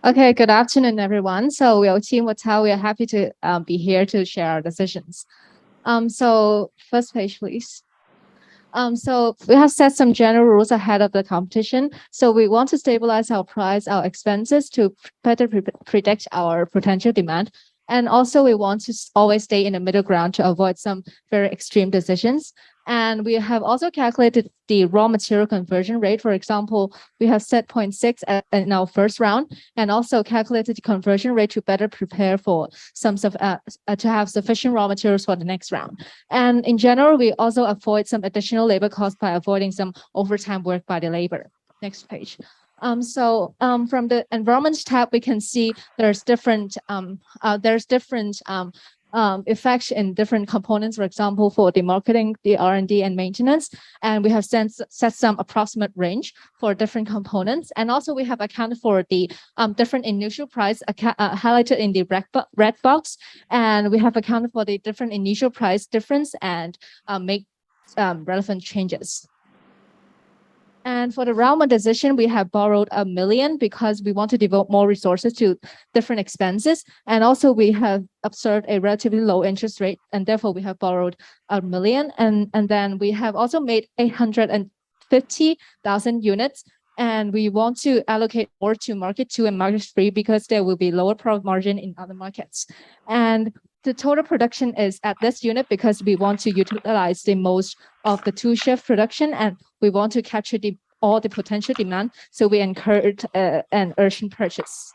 Okay, good afternoon, everyone. So we are Team Watal. We are happy to be here to share our decisions. So first page, please. So we have set some general rules ahead of the competition. So we want to stabilize our price, our expenses to better predict our potential demand. And also we want to always stay in the middle ground to avoid some very extreme decisions. And we have also calculated the raw material conversion rate. For example, we have set 0.6 in our first round, and also calculated the conversion rate to better prepare for to have sufficient raw materials for the next round. And in general, we also avoid some additional labor costs by avoiding some overtime work by the labor. Next page. From the environment tab, we can see there's different effects in different components. For example, for the marketing, the R&D, and maintenance, and we have set some approximate range for different components. And also we have accounted for the different initial price highlighted in the red box, and we have accounted for the different initial price difference and make relevant changes. And for the round one decision, we have borrowed $1 million because we want to devote more resources to different expenses. And also we have observed a relatively low interest rate, and therefore we have borrowed $1 million. And then we have also made 850,000 units. And we want to allocate more to market 2 and market 3 because there will be lower profit margin in other markets. And the total production is at this unit because we want to utilize the most of the 2-shift production, and we want to capture all the potential demand. So we encourage an urgent purchase.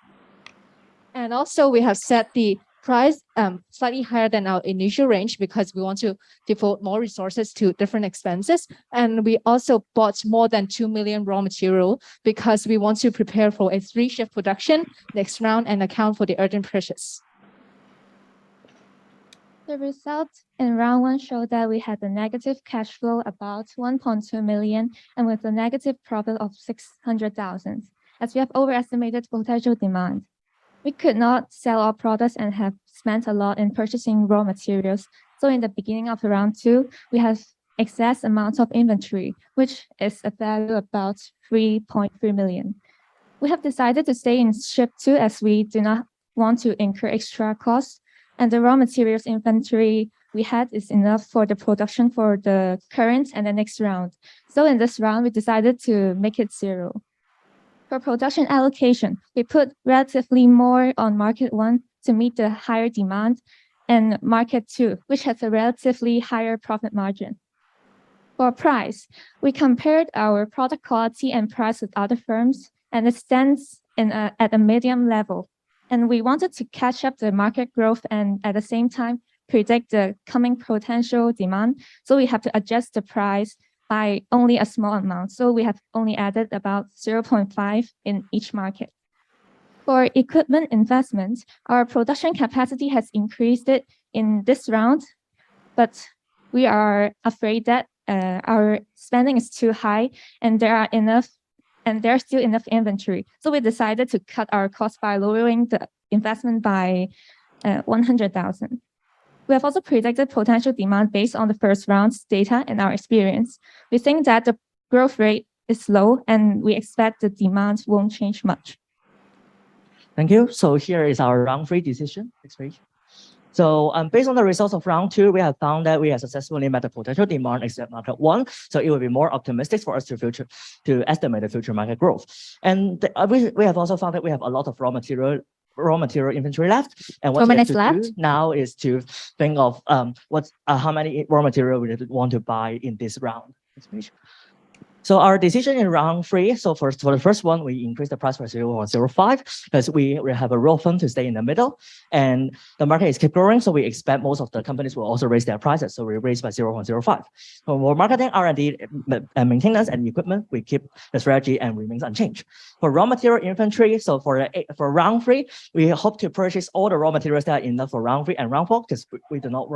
And also we have set the price slightly higher than our initial range because we want to devote more resources to different expenses. And we also bought more than 2 million raw material because we want to prepare for a 3-shift production next round and account for the urgent purchase. The results in round 1 show that we had a negative cash flow about 1.2 million and with a negative profit of 600,000, as we have overestimated potential demand. We could not sell our products and have spent a lot in purchasing raw materials. So in the beginning of round 2, we have excess amounts of inventory, which is a value about 3.3 million. We have decided to stay in ship 2 as we do not want to incur extra costs, and the raw materials inventory we had is enough for the production for the current and the next round. So in this round, we decided to make it 0. For production allocation, we put relatively more on market 1 to meet the higher demand, and market 2, which has a relatively higher profit margin. For price, we compared our product quality and price with other firms, and it stands at a medium level. And we wanted to catch up the market growth and at the same time predict the coming potential demand. So we have to adjust the price by only a small amount. So we have only added about 0.5 in each market. For equipment investments, our production capacity has increased it in this round, but we are afraid that our spending is too high and there's still enough inventory. So we decided to cut our cost by lowering the investment by 100,000. We have also predicted potential demand based on the first round's data and our experience. We think that the growth rate is low and we expect the demand won't change much. Thank you. So here is our round 3 decision. Next page. So based on the results of round 2, we have found that we have successfully met the potential demand except market 1. So it will be more optimistic for us to estimate the future market growth. And we have also found that we have a lot of raw material inventory left. And what we have to do now is to think of how many raw material we want to buy in this round. Next page. So our decision in round 3, so for the first one, we increased the price by 0.05 because we have a rule of thumb to stay in the middle, and the market is keep growing, so we expect most of the companies will also raise their prices, so we raised by 0.05. For marketing, R&D, and maintenance and equipment, we keep the strategy and remains unchanged. For raw material inventory, so for round 3, we hope to purchase all the raw materials that are enough for round 3 and round 4 because we do not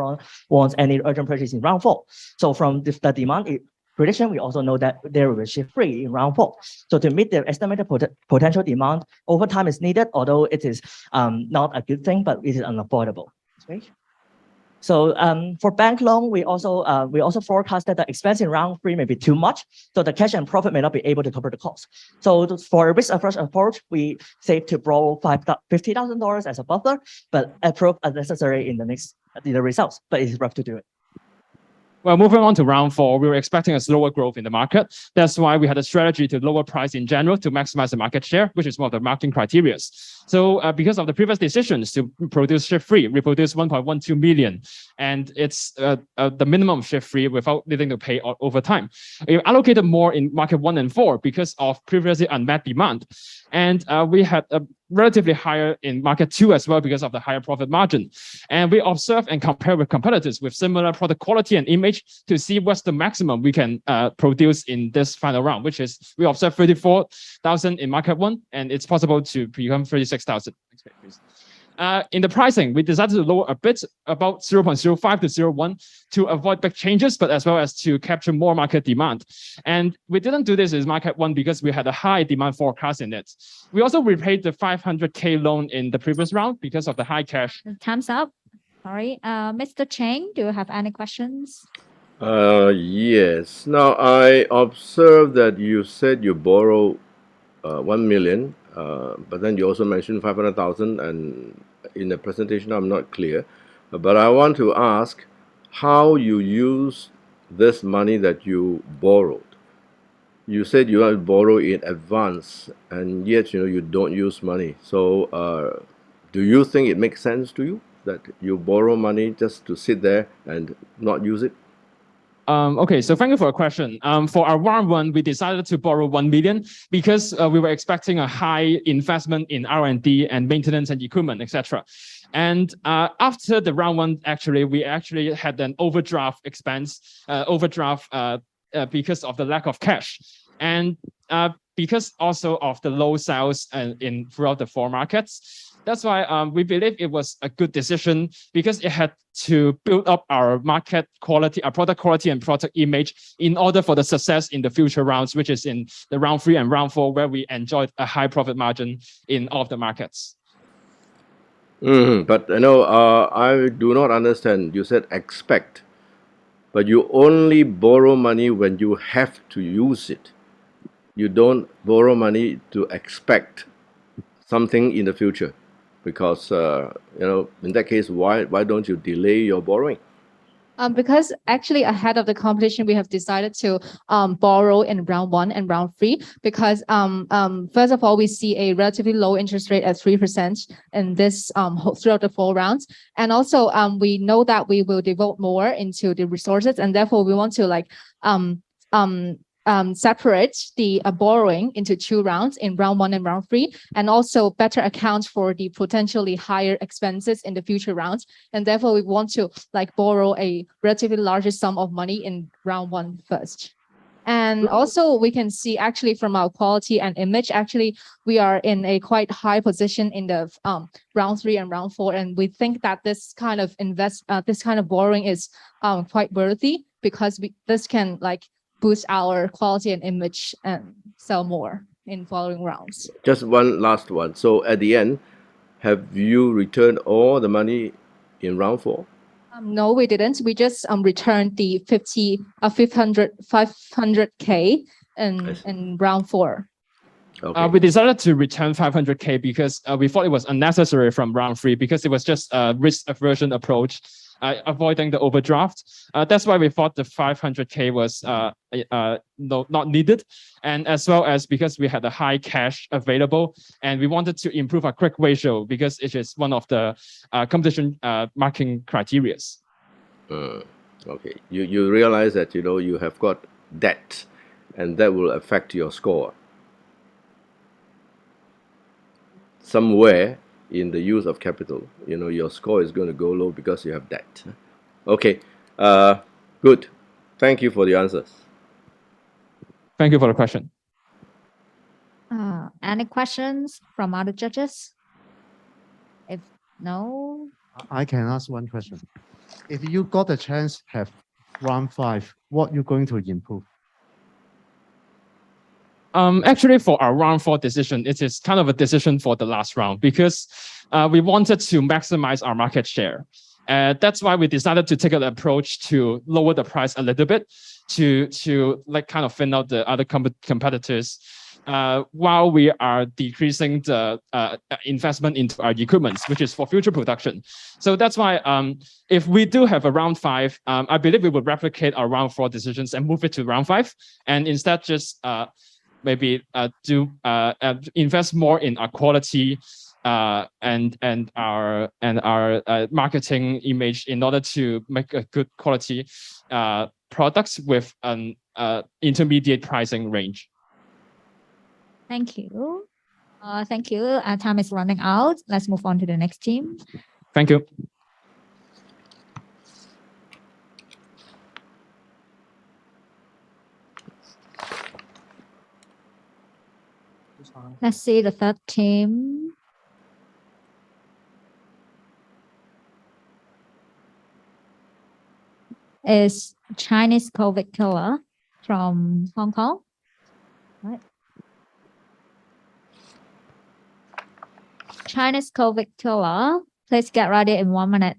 want any urgent purchase in round 4. So from the demand prediction, we also know that there will be shift 3 in round 4. So to meet the estimated potential demand, overtime is needed, although it is not a good thing, but it is unavoidable. So for bank loan, we also forecast that the expense in round three may be too much, so the cash and profit may not be able to cover the cost. So for a risk-averse approach, we save to borrow $50,000 as a buffer, but approve as necessary in the results. But it's rough to do it. Well, moving on to round four, we were expecting a slower growth in the market. That's why we had a strategy to lower price in general to maximize the market share, which is one of the marketing criteria. So because of the previous decisions to produce shift-free, we produced 1.12 million, and it's the minimum shift-free without needing to pay over time. We allocated more in market 1 and 4 because of previously unmet demand. And we had a relatively higher in market 2 as well because of the higher profit margin. And we observe and compare with competitors with similar product quality and image to see what's the maximum we can produce in this final round, which is we observe 34,000 in market 1, and it's possible to become 36,000. In the pricing, we decided to lower a bit, about 0.05 to 0.1 to avoid big changes, but as well as to capture more market demand. And we didn't do this in market 1 because we had a high demand forecast in it. We also repaid the 500K loan in the previous round because of the high cash. Time's up. Sorry. Mr. Cheng, do you have any questions? Yes. Now, I observed that you said you borrow 1 million, but then you also mentioned 500,000, and in the presentation, I'm not clear. But I want to ask how you use this money that you borrowed. You said you want to borrow in advance, and yet you don't use money. So, do you think it makes sense to you that you borrow money just to sit there and not use it? Okay, so thank you for your question. For our round 1, we decided to borrow 1 million because we were expecting a high investment in R&D and maintenance and equipment, etc. And after the round 1, we actually had an overdraft expense, because of the lack of cash. And because also of the low sales throughout the 4 markets. That's why we believe it was a good decision because it had to build up our market quality, our product quality and product image in order for the success in the future rounds, which is in the round 3 and round 4, where we enjoyed a high profit margin in all of the markets. But I do not understand. You said expect, but you only borrow money when you have to use it. You don't borrow money to expect something in the future. Because in that case, why don't you delay your borrowing? Because actually ahead of the competition, we have decided to borrow in round 1 and round 3 because first of all, we see a relatively low interest rate at 3% in this throughout the 4 rounds, and also we know that we will devote more into the resources, and therefore we want to separate the borrowing into 2 rounds in round 1 and round 3, and also better account for the potentially higher expenses in the future rounds. And therefore, we want to borrow a relatively larger sum of money in round 1 first. And also, we can see actually from our quality and image, actually, we are in a quite high position in the round 3 and round 4. And we think that this kind of borrowing is quite worthy because this can boost our quality and image and sell more in following rounds. Just one last one. So at the end, have you returned all the money in round 4? No, we didn't. We just returned the 500K in round 4. Okay. We decided to return 500K because we thought it was unnecessary from round 3 because it was just a risk aversion approach. Avoiding the overdraft. That's why we thought the 500K was not needed. And as well as because we had a high cash available and we wanted to improve our quick ratio because it is one of the competition marking criteria. Okay. You realize that, you have got debt and that will affect your score. Somewhere in the use of capital, your score is going to go low because you have debt. Okay, good. Thank you for the answers. Thank you for the question. Any questions from other judges? If no, I can ask one question. If you got a chance have round 5, what you going to improve? Actually, for our round 4 decision, it is kind of a decision for the last round because we wanted to maximize our market share. That's why we decided to take an approach to lower the price a little bit to like kind of thin out the other competitors while we are decreasing the investment into our equipment, which is for future production. So that's why if we do have a round 5, I believe we would replicate our round 4 decisions and move it to round 5, and instead just maybe invest more in our quality and our marketing image in order to make a good quality products with an intermediate pricing range. Thank you. Thank you. Our time is running out. Let's move on to the next team. Thank you. Let's see the third team. Is Chinese COVID killer from Hong Kong. Right. Chinese COVID killer, please get ready in 1 minute.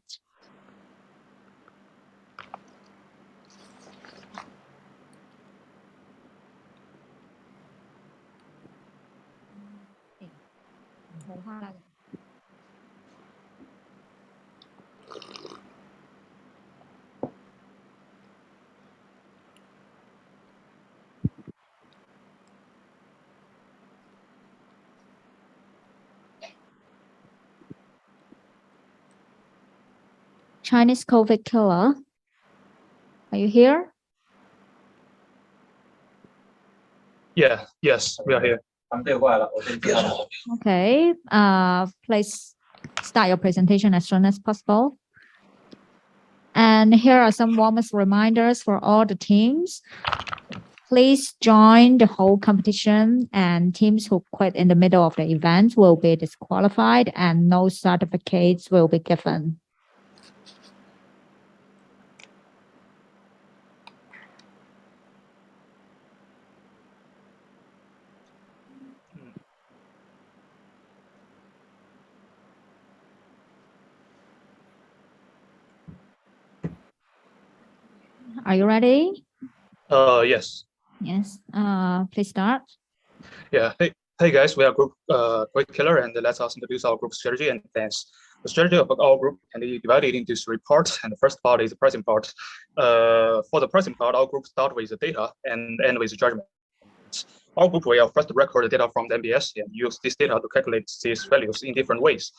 Chinese COVID killer, are you here? Yeah, yes, we are here. Okay, please start your presentation as soon as possible. And here are some warmest reminders for all the teams. Please join the whole competition, and teams who quit in the middle of the event will be disqualified and no certificates will be given. Are you ready? Yes. Yes. Please start. Yeah. Hey guys, we are group Great Killer, and let us introduce our group strategy and plans. The strategy of our group can be divided into 3 parts, and the first part is the pricing part. For the pricing part, our group start with the data and end with judgment. Our group will first record the data from the MBS and use this data to calculate these values in different ways.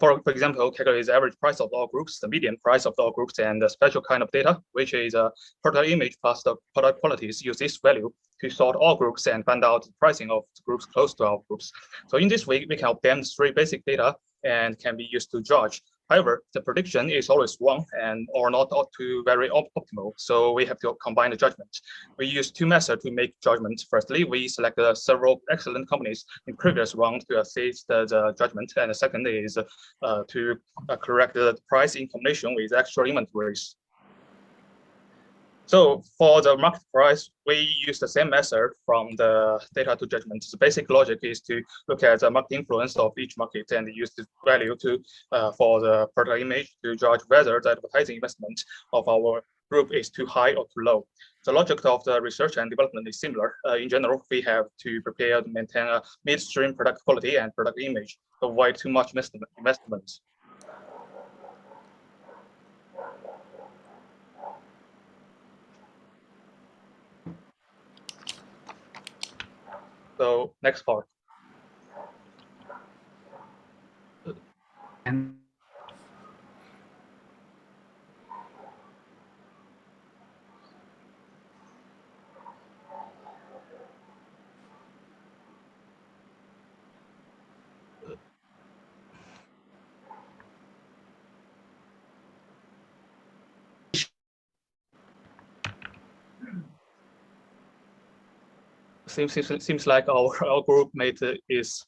For example, calculate the average price of all groups, the median price of all groups, and the special kind of data, which is a product image plus the product qualities. Use this value to sort all groups and find out the pricing of the groups close to our groups. So in this way, we can obtain 3 basic data and can be used to judge. However, the prediction is always wrong or not too very optimal, so we have to combine the judgment. We use 2 methods to make judgment. Firstly, we select several excellent companies in previous round to assess the judgment, and the second is to correct the price in combination with actual inventories. So for the market price, we use the same method from the data to judgment. The basic logic is to look at the market influence of each market and use the value to for the product image to judge whether the advertising investment of our group is too high or too low. The logic of the research and development is similar. In general, we have to prepare to maintain a midstream product quality and product image to avoid too much investment. So next part. Seems like our group mate is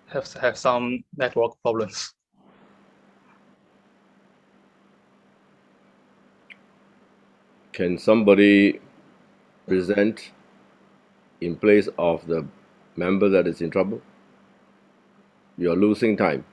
have some network problems. Can somebody present in place of the member that is in trouble? You're losing time.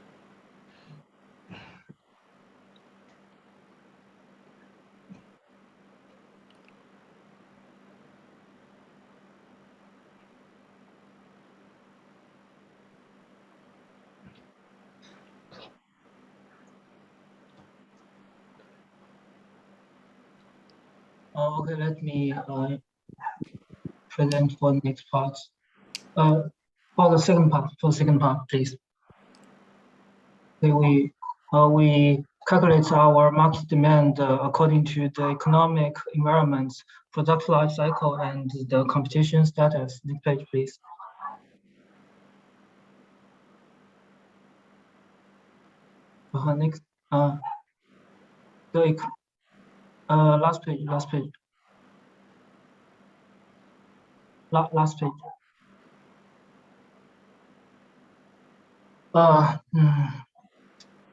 Okay, let me present for the next part. For the second part, please. Okay, we calculate our market demand according to the economic environment, product life cycle, and the competition status. Next page, please. Next, last page. Last page.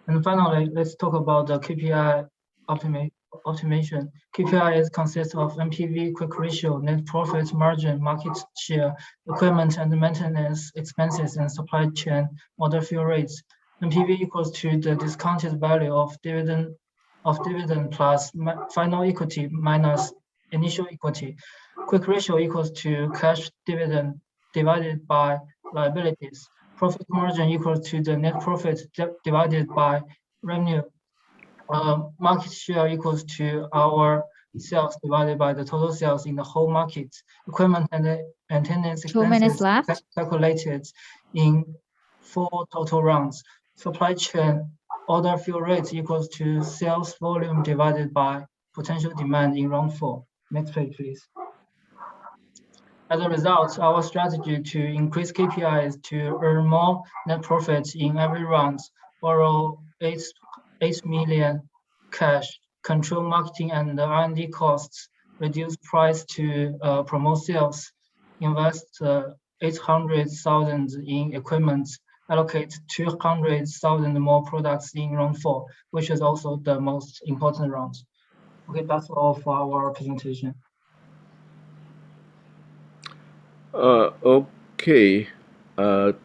And finally, let's talk about the KPI optimization. KPIs consist of NPV, quick ratio, net profit margin, market share, equipment and maintenance expenses, and supply chain order fill rates. NPV equals to the discounted value of dividend plus final equity minus initial equity. Quick ratio equals to cash dividend divided by liabilities. Profit margin equals to the net profit divided by revenue. Market share equals to our sales divided by the total sales in the whole market. Equipment and maintenance 2 minutes expenses left. calculated in 4 total rounds. Supply chain order fill rate equals to sales volume divided by potential demand in round 4. Next page, please. As a result, our strategy to increase KPI is to earn more net profits in every round, borrow 8 million cash, control marketing and R&D costs, reduce price to promote sales, invest 800,000 in equipment, allocate 200,000 more products in round 4, which is also the most important round. Okay, that's all for our presentation. Okay,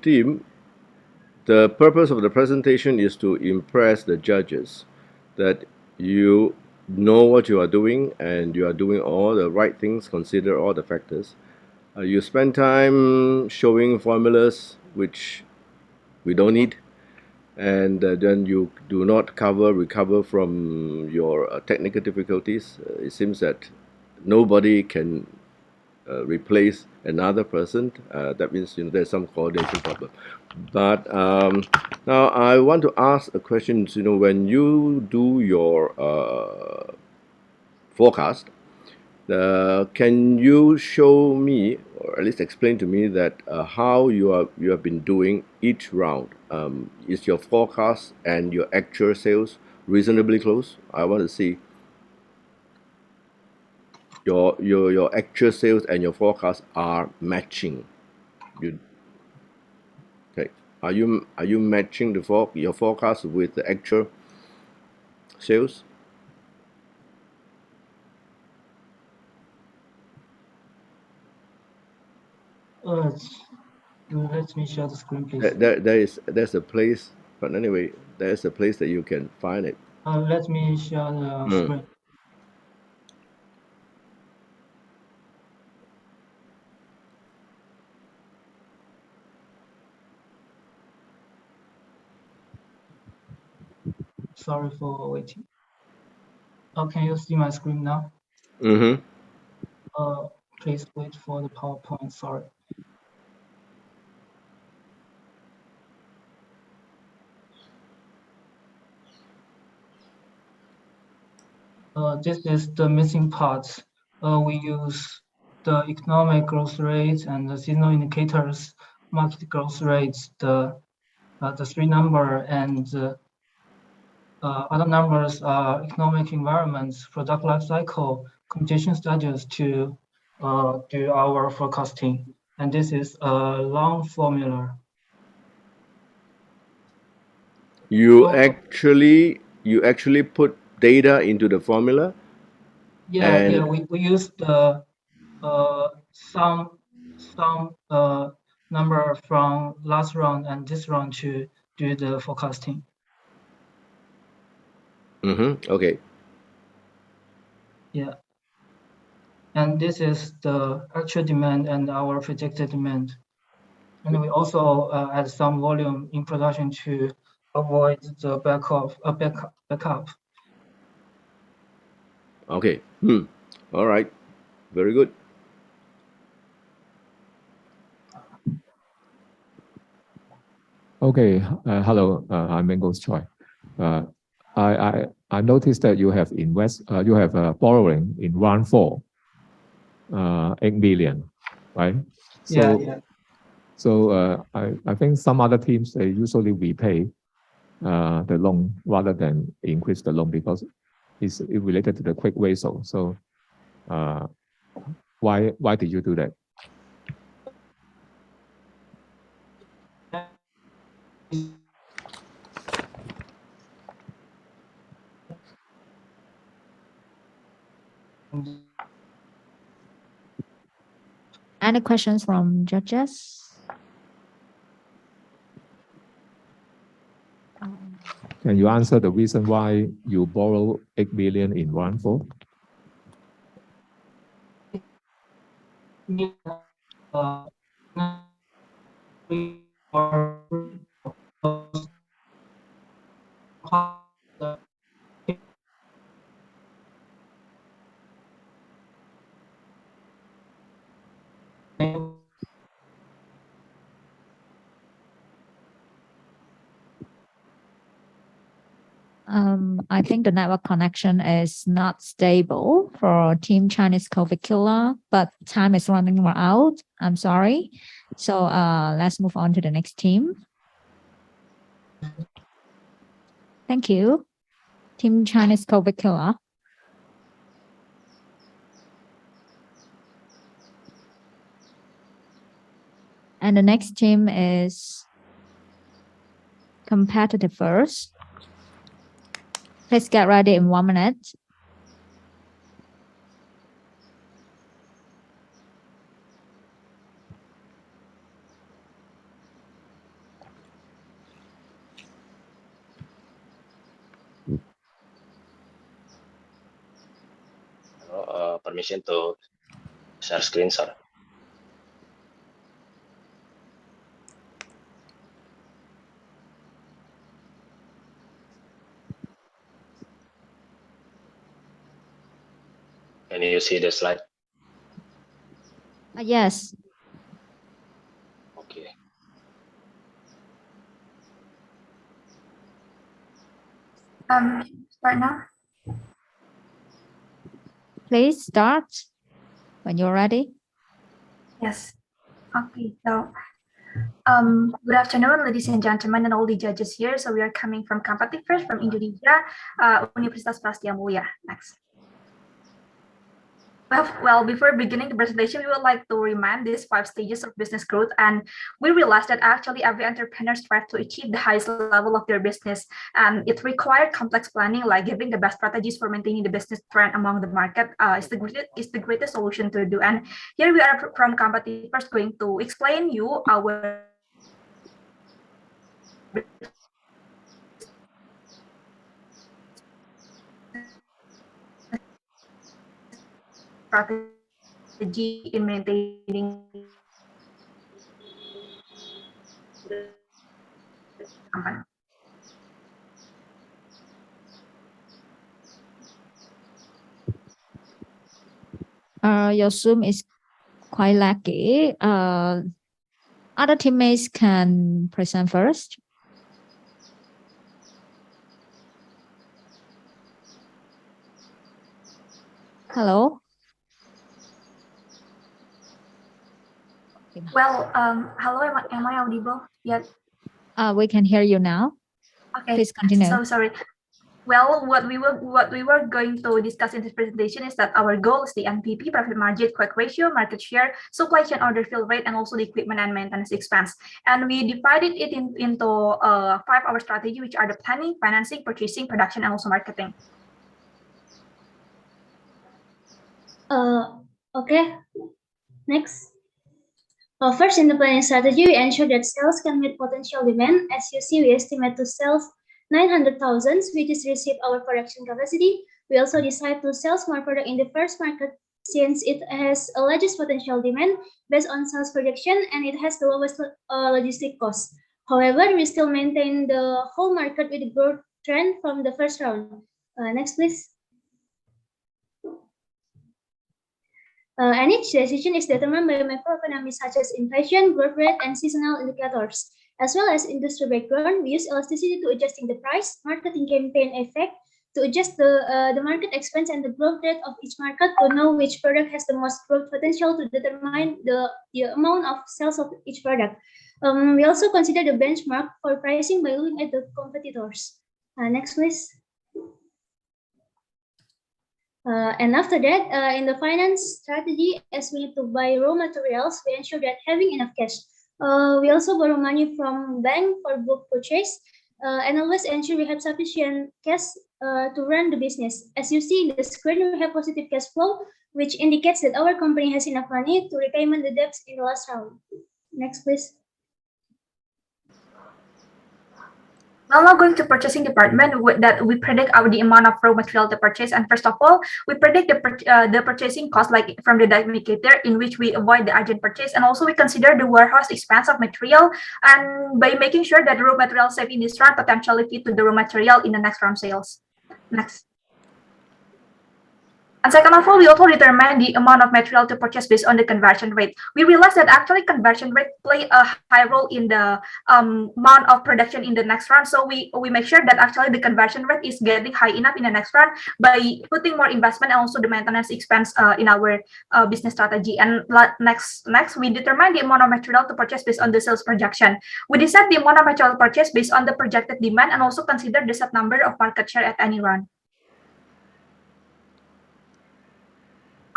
team, the purpose of the presentation is to impress the judges that you know what you are doing and you are doing all the right things, consider all the factors. You spend time showing formulas which we don't need, and then you do not recover from your technical difficulties. It seems that nobody can replace another person. That means there's some coordination problem. But now I want to ask a question. When you do your forecast, can you show me, or at least explain to me, that how you have been doing each round? Is your forecast and your actual sales reasonably close? I want to see your actual sales and your forecast are matching. Okay, are you matching your forecast with the actual sales? Let me share the screen, please. There's a place, but anyway, there's a place that you can find it. Let me share the screen. Sorry for waiting. Can you see my screen now? Mm-hmm. Please wait for the PowerPoint. Sorry. This is the missing part. We use the economic growth rate and the seasonal indicators, market growth rates, the 3 number, and other numbers are economic environments, product life cycle, competition status to do our forecasting. And this is a long formula. You actually put data into the formula? Yeah, we use the some number from last round and this round to do the forecasting. Mm-hmm. Okay. Yeah. And this is the actual demand and our predicted demand. And we also add some volume in production to avoid the backup. Okay. All right, very good. Okay, hello, I'm Mingos Choi. I noticed that you have borrowing in round 4, 8 million, right? Yeah. So I think some other teams, they usually repay the loan rather than increase the loan because it's related to the quick ratio. So why did you do that? Any questions from judges? Can you answer the reason why you borrow 8 million in round 4? I think the network connection is not stable for Team Chinese COVID Killer, but time is running out. I'm sorry. So let's move on to the next team. Thank you. Team Chinese COVID Killer. And the next team is competitive first. Please get ready in 1 minute. Permission to share screen, sir. Can you see the slide? Yes. Okay. Start now. Please start when you're ready. Yes. Okay. So, good afternoon, ladies and gentlemen, and all the judges here. So we are coming from Competitive First from Indonesia, Universitas Prasetya Mulia. Next. Well, before beginning the presentation, we would like to remind these 5 stages of business growth. And we realized that actually every entrepreneur strives to achieve the highest level of their business. And it required complex planning, like giving the best strategies for maintaining the business trend among the market is the greatest solution to do. And here we are from Competitive First going to explain you our strategy in maintaining the company. Your Zoom is quite laggy. Other teammates can present first. Hello. Well, hello, am I audible yet? We can hear you now. Okay. Please continue. So sorry. Well, what we were going to discuss in this presentation is that our goal is the NPP, profit margin, quick ratio, market share, supply chain order fill rate, and also the equipment and maintenance expense. And we divided it into 5-hour strategy, which are the planning, financing, purchasing, production, and also marketing. Okay. Next. First, in the planning strategy, we ensure that sales can meet potential demand. As you see, we estimate to sell 900,000, which is received our production capacity. We also decide to sell more product in the first market since it has a largest potential demand based on sales projection and it has the lowest logistic cost. However, we still maintain the whole market with the growth trend from the first round. Next, please. And each decision is determined by macroeconomics such as inflation, growth rate, and seasonal indicators. As well as industry background, we use elasticity to adjusting the price, marketing campaign effect, to adjust the market expense and the growth rate of each market to know which product has the most growth potential to determine the amount of sales of each product. We also consider the benchmark for pricing by looking at the competitors. Next, please. And after that, in the finance strategy, as we need to buy raw materials, we ensure that having enough cash. We also borrow money from bank for bulk purchase, and always ensure we have sufficient cash to run the business. As you see in the screen, we have positive cash flow, which indicates that our company has enough money to repayment the debts in the last round. Next, please. Now going to purchasing department, that we predict the amount of raw material to purchase. And first of all, we predict the purchasing cost, like from the indicator, in which we avoid the urgent purchase. And also we consider the warehouse expense of material, and by making sure that the raw material saved in this round potentially fit to the raw material in the next round sales. Next. And second of all, we also determine the amount of material to purchase based on the conversion rate. We realize that actually conversion rate play a high role in the amount of production in the next round. So we make sure that actually the conversion rate is getting high enough in the next round by putting more investment and also the maintenance expense in our business strategy. And next, we determine the amount of material to purchase based on the sales projection. We decide the amount of material purchase based on the projected demand and also consider the set number of market share at any round.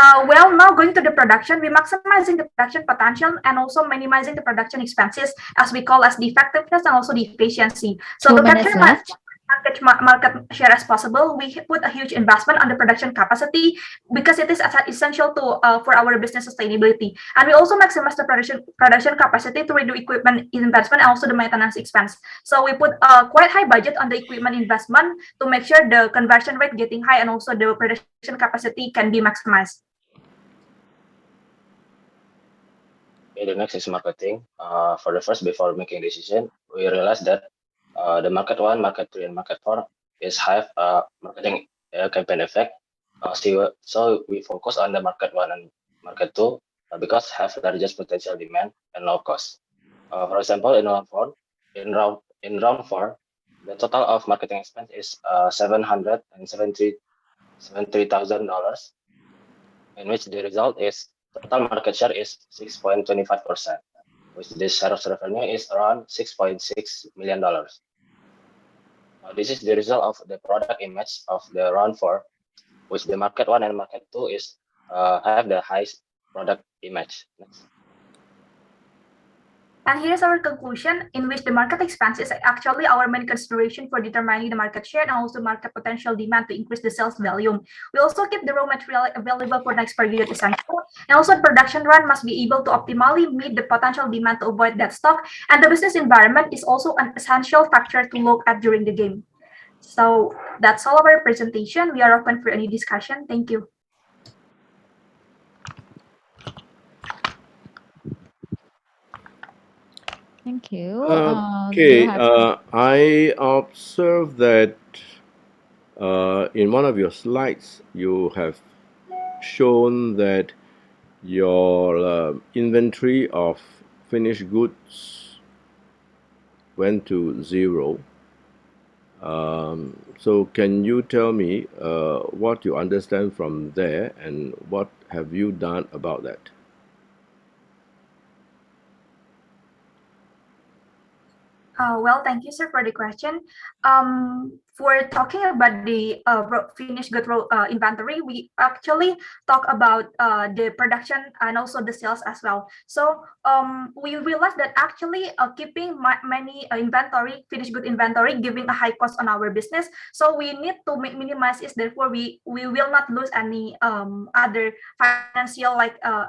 Well, now going to the production, we're maximizing the production potential and also minimizing the production expenses, as we call as the effectiveness and also the efficiency. So to capture market share as possible, we put a huge investment on the production capacity because it is essential to for our business sustainability. And we also maximize the production capacity to reduce equipment investment and also the maintenance expense. So we put a quite high budget on the equipment investment to make sure the conversion rate getting high and also the production capacity can be maximized. Okay, the next is marketing. For the first, before making decision, we realized that the market 1, market 3, and market 4 is have marketing campaign effect. So we focus on the market 1 and market 2 because have the largest potential demand and low cost. For example, in round 4, the total of marketing expense is $770,000, in which the result is total market share is 6.25%, which this share of revenue is around $6.6 million. This is the result of the product image of the round 4, which the market 1 and market 2 is have the highest product image. Next. And here's our conclusion, in which the market expense is actually our main consideration for determining the market share and also market potential demand to increase the sales volume. We also keep the raw material available for next period essential, and also the production run must be able to optimally meet the potential demand to avoid that stock. And the business environment is also an essential factor to look at during the game. So that's all of our presentation. We are open for any discussion. Thank you. Thank you. Okay, I observe that in one of your slides, you have shown that your inventory of finished goods went to 0. So can you tell me what you understand from there and what have you done about that? Well, thank you, sir, for the question. For talking about the finished good inventory, we actually talk about the production and also the sales as well. So we realized that actually keeping many finished good inventory, giving a high cost on our business. So we need to minimize it. Therefore, we will not lose any other financial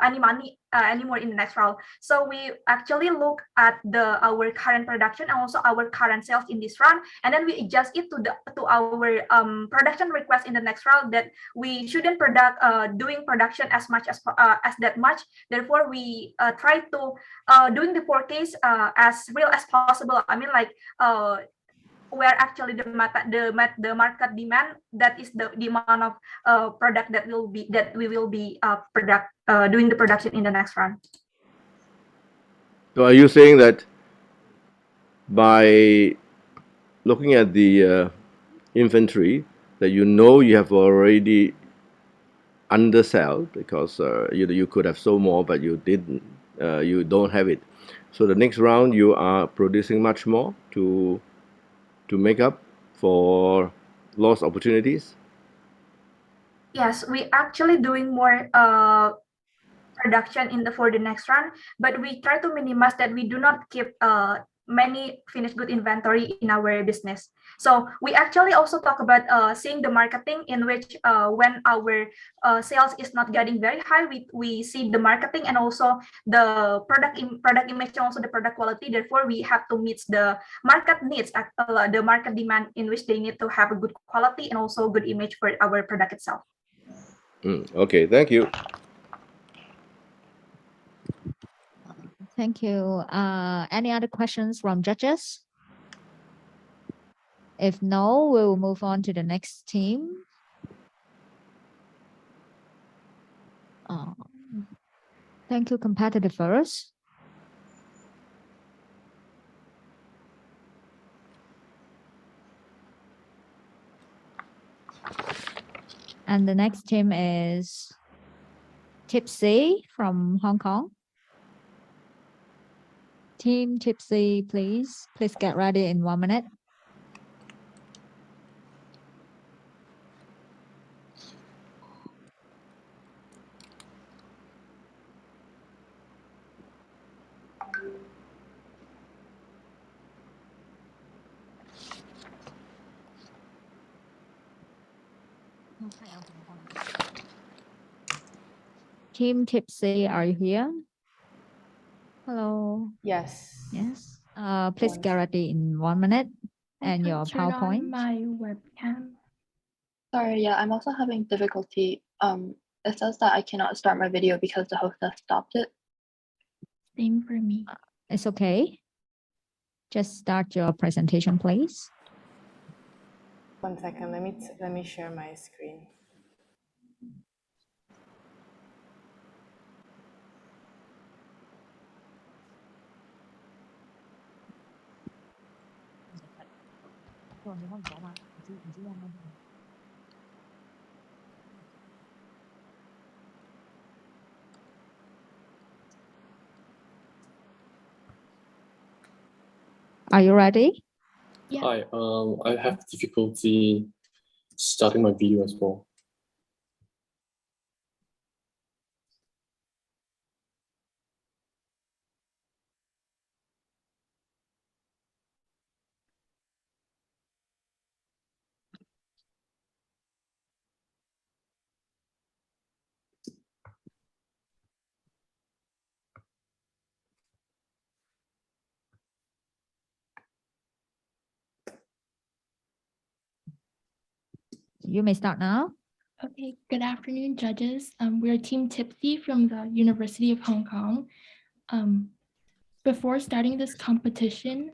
any money anymore in the next round. So we actually look at our current production and also our current sales in this round, and then we adjust it to our production request in the next round, that we shouldn't doing production as much as that much. Therefore, we try to doing the forecast as real as possible. I mean, where actually the market demand, that is the amount of product that we will be doing the production in the next round. So are you saying that by looking at the inventory, that you have already undersell because you could have sold more, but you didn't, you don't have it. So the next round you are producing much more to make up for lost opportunities? Yes, we actually doing more production for the next round, but we try to minimize that. We do not keep many finished good inventory in our business. So we actually also talk about seeing the marketing, in which when our sales is not getting very high, we see the marketing and also the product image and also the product quality. Therefore, we have to meet the market needs, the market demand, in which they need to have a good quality and also good image for our product itself. Okay, thank you. Thank you. Any other questions from judges? If no, we will move on to the next team. Thank you, competitors. And the next team is Tipsy from Hong Kong. Team Tipsy, please get ready in 1 minute. Team Tipsy, are you here? Hello. Yes. Yes. Please get ready in 1 minute and your PowerPoint. My webcam. Sorry, yeah, I'm also having difficulty. It says that I cannot start my video because the host has stopped it. Same for me. It's okay. Just start your presentation, please. 1 second. Let me share my screen. Are you ready? Yeah. Hi, I have difficulty starting my video as well. You may start now. Okay, good afternoon, judges. We're Team Tipsy from the University of Hong Kong. Before starting this competition,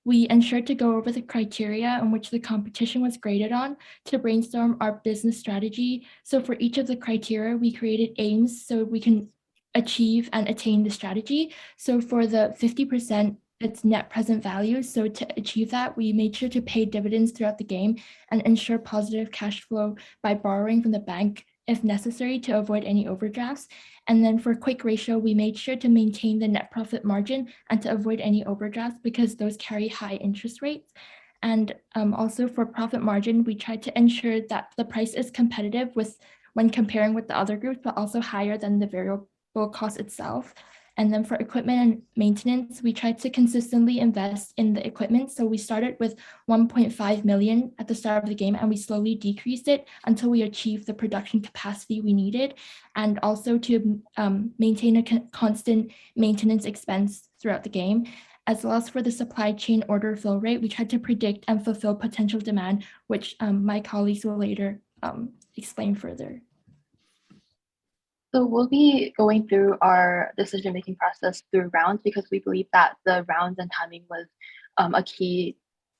we ensured to go over the criteria in which the competition was graded on to brainstorm our business strategy. So for each of the criteria, we created aims so we can achieve and attain the strategy. So for the 50%, it's net present value. So to achieve that, we made sure to pay dividends throughout the game and ensure positive cash flow by borrowing from the bank if necessary to avoid any overdrafts. And then for quick ratio, we made sure to maintain the net profit margin and to avoid any overdrafts because those carry high interest rates. And also for profit margin, we tried to ensure that the price is competitive when comparing with the other groups, but also higher than the variable cost itself. And then for equipment and maintenance, we tried to consistently invest in the equipment. So we started with 1.5 million at the start of the game, and we slowly decreased it until we achieved the production capacity we needed. And also to maintain a constant maintenance expense throughout the game, as well as for the supply chain order fill rate, we tried to predict and fulfill potential demand, which my colleagues will later explain further. So we'll be going through our decision-making process through rounds because we believe that the rounds and timing was a key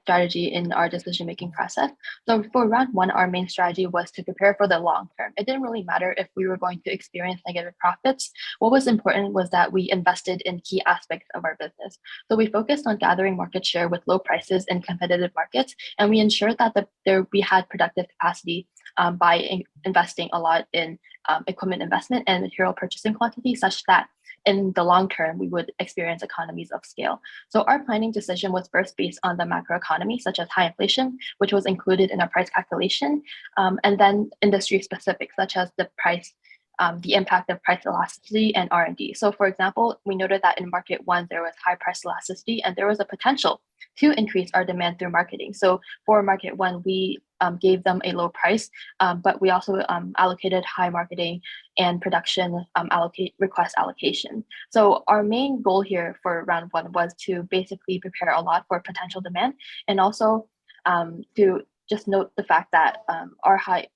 strategy in our decision-making process. So for round one, our main strategy was to prepare for the long term. It didn't really matter if we were going to experience negative profits. What was important was that we invested in key aspects of our business. So we focused on gathering market share with low prices in competitive markets, and we ensured that we had productive capacity by investing a lot in equipment investment and material purchasing quantity, such that in the long term, we would experience economies of scale. So our planning decision was first based on the macroeconomy, such as high inflation, which was included in our price calculation, and then industry specific, such as the impact of price elasticity and R&D. So for example, we noted that in market one, there was high price elasticity and there was a potential to increase our demand through marketing. So for market one, we gave them a low price, but we also allocated high marketing and production request allocation. So our main goal here for round one was to basically prepare a lot for potential demand, and also to just note the fact that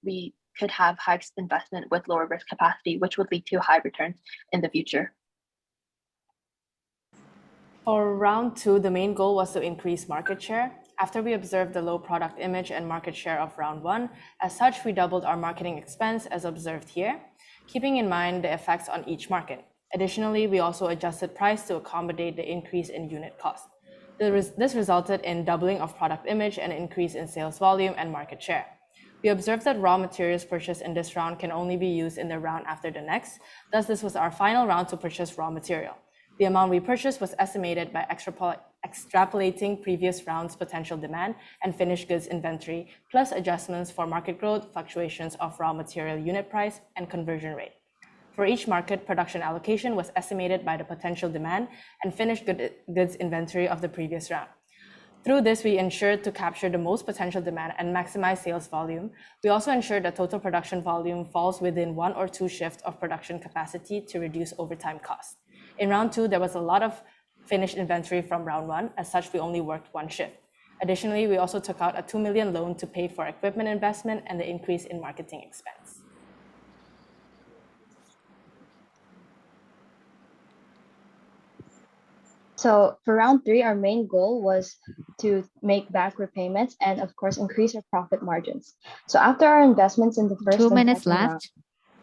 we could have high investment with lower risk capacity, which would lead to high returns in the future. For round two, the main goal was to increase market share. After we observed the low product image and market share of round one, as such, we doubled our marketing expense as observed here, keeping in mind the effects on each market. Additionally, we also adjusted price to accommodate the increase in unit cost. This resulted in doubling of product image and increase in sales volume and market share. We observed that raw materials purchased in this round can only be used in the round after the next. Thus, this was our final round to purchase raw material. The amount we purchased was estimated by extrapolating previous rounds' potential demand and finished goods inventory, plus adjustments for market growth, fluctuations of raw material unit price, and conversion rate. For each market, production allocation was estimated by the potential demand and finished goods inventory of the previous round. Through this, we ensured to capture the most potential demand and maximize sales volume. We also ensured that total production volume falls within 1 or 2 shifts of production capacity to reduce overtime costs. In round two, there was a lot of finished inventory from round one. As such, we only worked 1 shift. Additionally, we also took out a 2 million loan to pay for equipment investment and the increase in marketing expense. So for round three, our main goal was to make back repayments and of course increase our profit margins. So after our investments in the first 2 and minutes second round, left.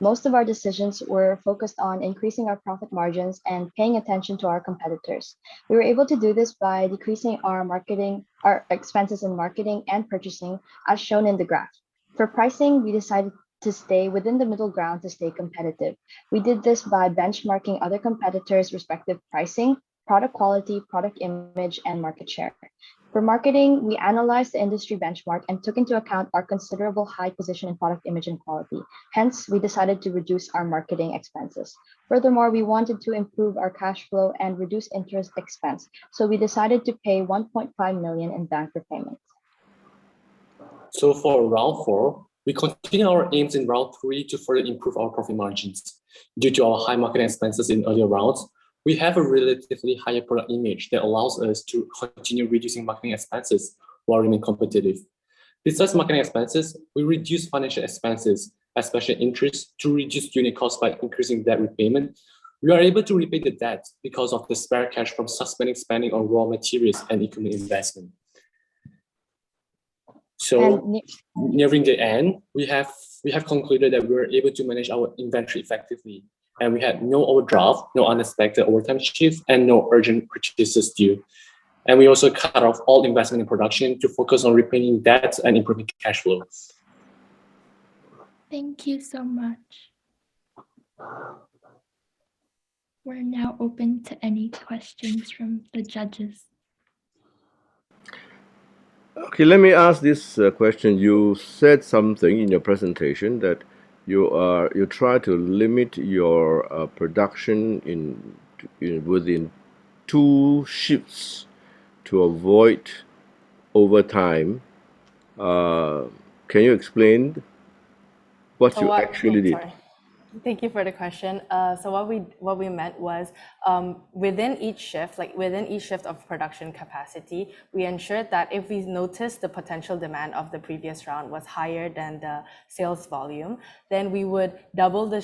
most of our decisions were focused on increasing our profit margins and paying attention to our competitors. We were able to do this by decreasing our expenses in marketing and purchasing, as shown in the graph. For pricing, we decided to stay within the middle ground to stay competitive. We did this by benchmarking other competitors' respective pricing, product quality, product image, and market share. For marketing, we analyzed the industry benchmark and took into account our considerable high position in product image and quality. Hence, we decided to reduce our marketing expenses. Furthermore, we wanted to improve our cash flow and reduce interest expense. So we decided to pay 1.5 million in bank repayments. So for round four, we continue our aims in round three to further improve our profit margins. Due to our high marketing expenses in earlier rounds, we have a relatively higher product image that allows us to continue reducing marketing expenses while remaining competitive. Besides marketing expenses, we reduce financial expenses, especially interest, to reduce unit costs by increasing debt repayment. We are able to repay the debt because of the spare cash from suspending spending on raw materials and equipment investment. So nearing the end, we have concluded that we were able to manage our inventory effectively, and we had no overdraft, no unexpected overtime shifts, and no urgent purchases due. And we also cut off all investment in production to focus on repaying debts and improving cash flow. Thank you so much. We're now open to any questions from the judges. Okay, let me ask this question. You said something in your presentation that you try to limit your production within 2 shifts to avoid overtime. Can you explain what you actually did? Sorry. Thank you for the question. So what we meant was within each shift, of production capacity, we ensured that if we noticed the potential demand of the previous round was higher than the sales volume, then we would double the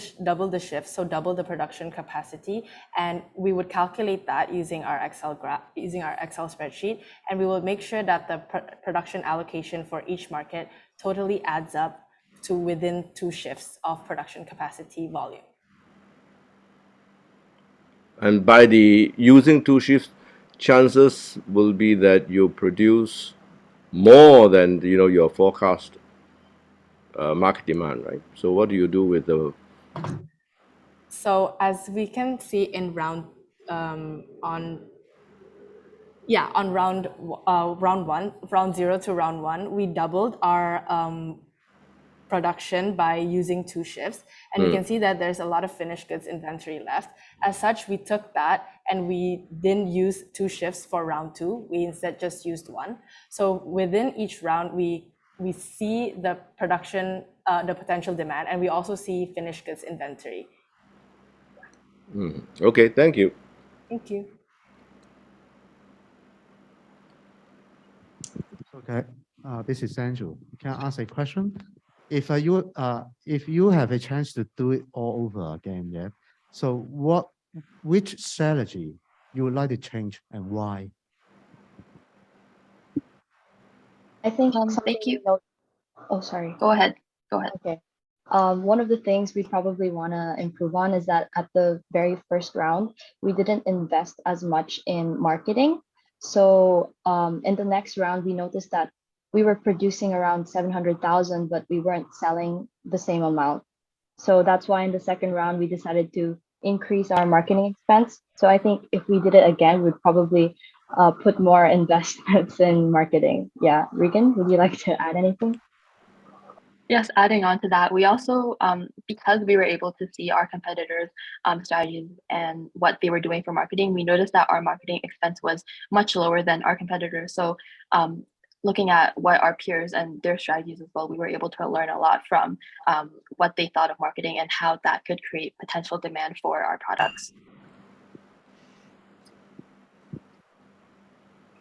shift, so double the production capacity, and we would calculate that using our Excel spreadsheet, and we will make sure that the production allocation for each market totally adds up to within 2 shifts of production capacity volume. And by using 2 shifts, chances will be that you produce more than your forecast market demand, right? So what do you do with the? So as we can see in round round 0 to round 1, we doubled our production by using 2 shifts, and you can see that there's a lot of finished goods inventory left. As such, we took that and we didn't use 2 shifts for round 2. We instead just used 1. So within each round, we see the production, the potential demand, and we also see finished goods inventory. Okay, thank you. Thank you. Okay, this is Andrew. Can I ask a question? If you have a chance to do it all over again, yeah. So which strategy you would like to change and why? I think Thank you. Oh, sorry. Go ahead. Okay. One of the things we probably want to improve on is that at the very first round, we didn't invest as much in marketing. So in the next round, we noticed that we were producing around 700,000, but we weren't selling the same amount. So that's why in the second round, we decided to increase our marketing expense. So I think if we did it again, we'd probably put more investments in marketing. Yeah, Regan, would you like to add anything? Yes, adding on to that, we also, because we were able to see our competitors' strategies and what they were doing for marketing, we noticed that our marketing expense was much lower than our competitors. So looking at what our peers and their strategies as well, we were able to learn a lot from what they thought of marketing and how that could create potential demand for our products.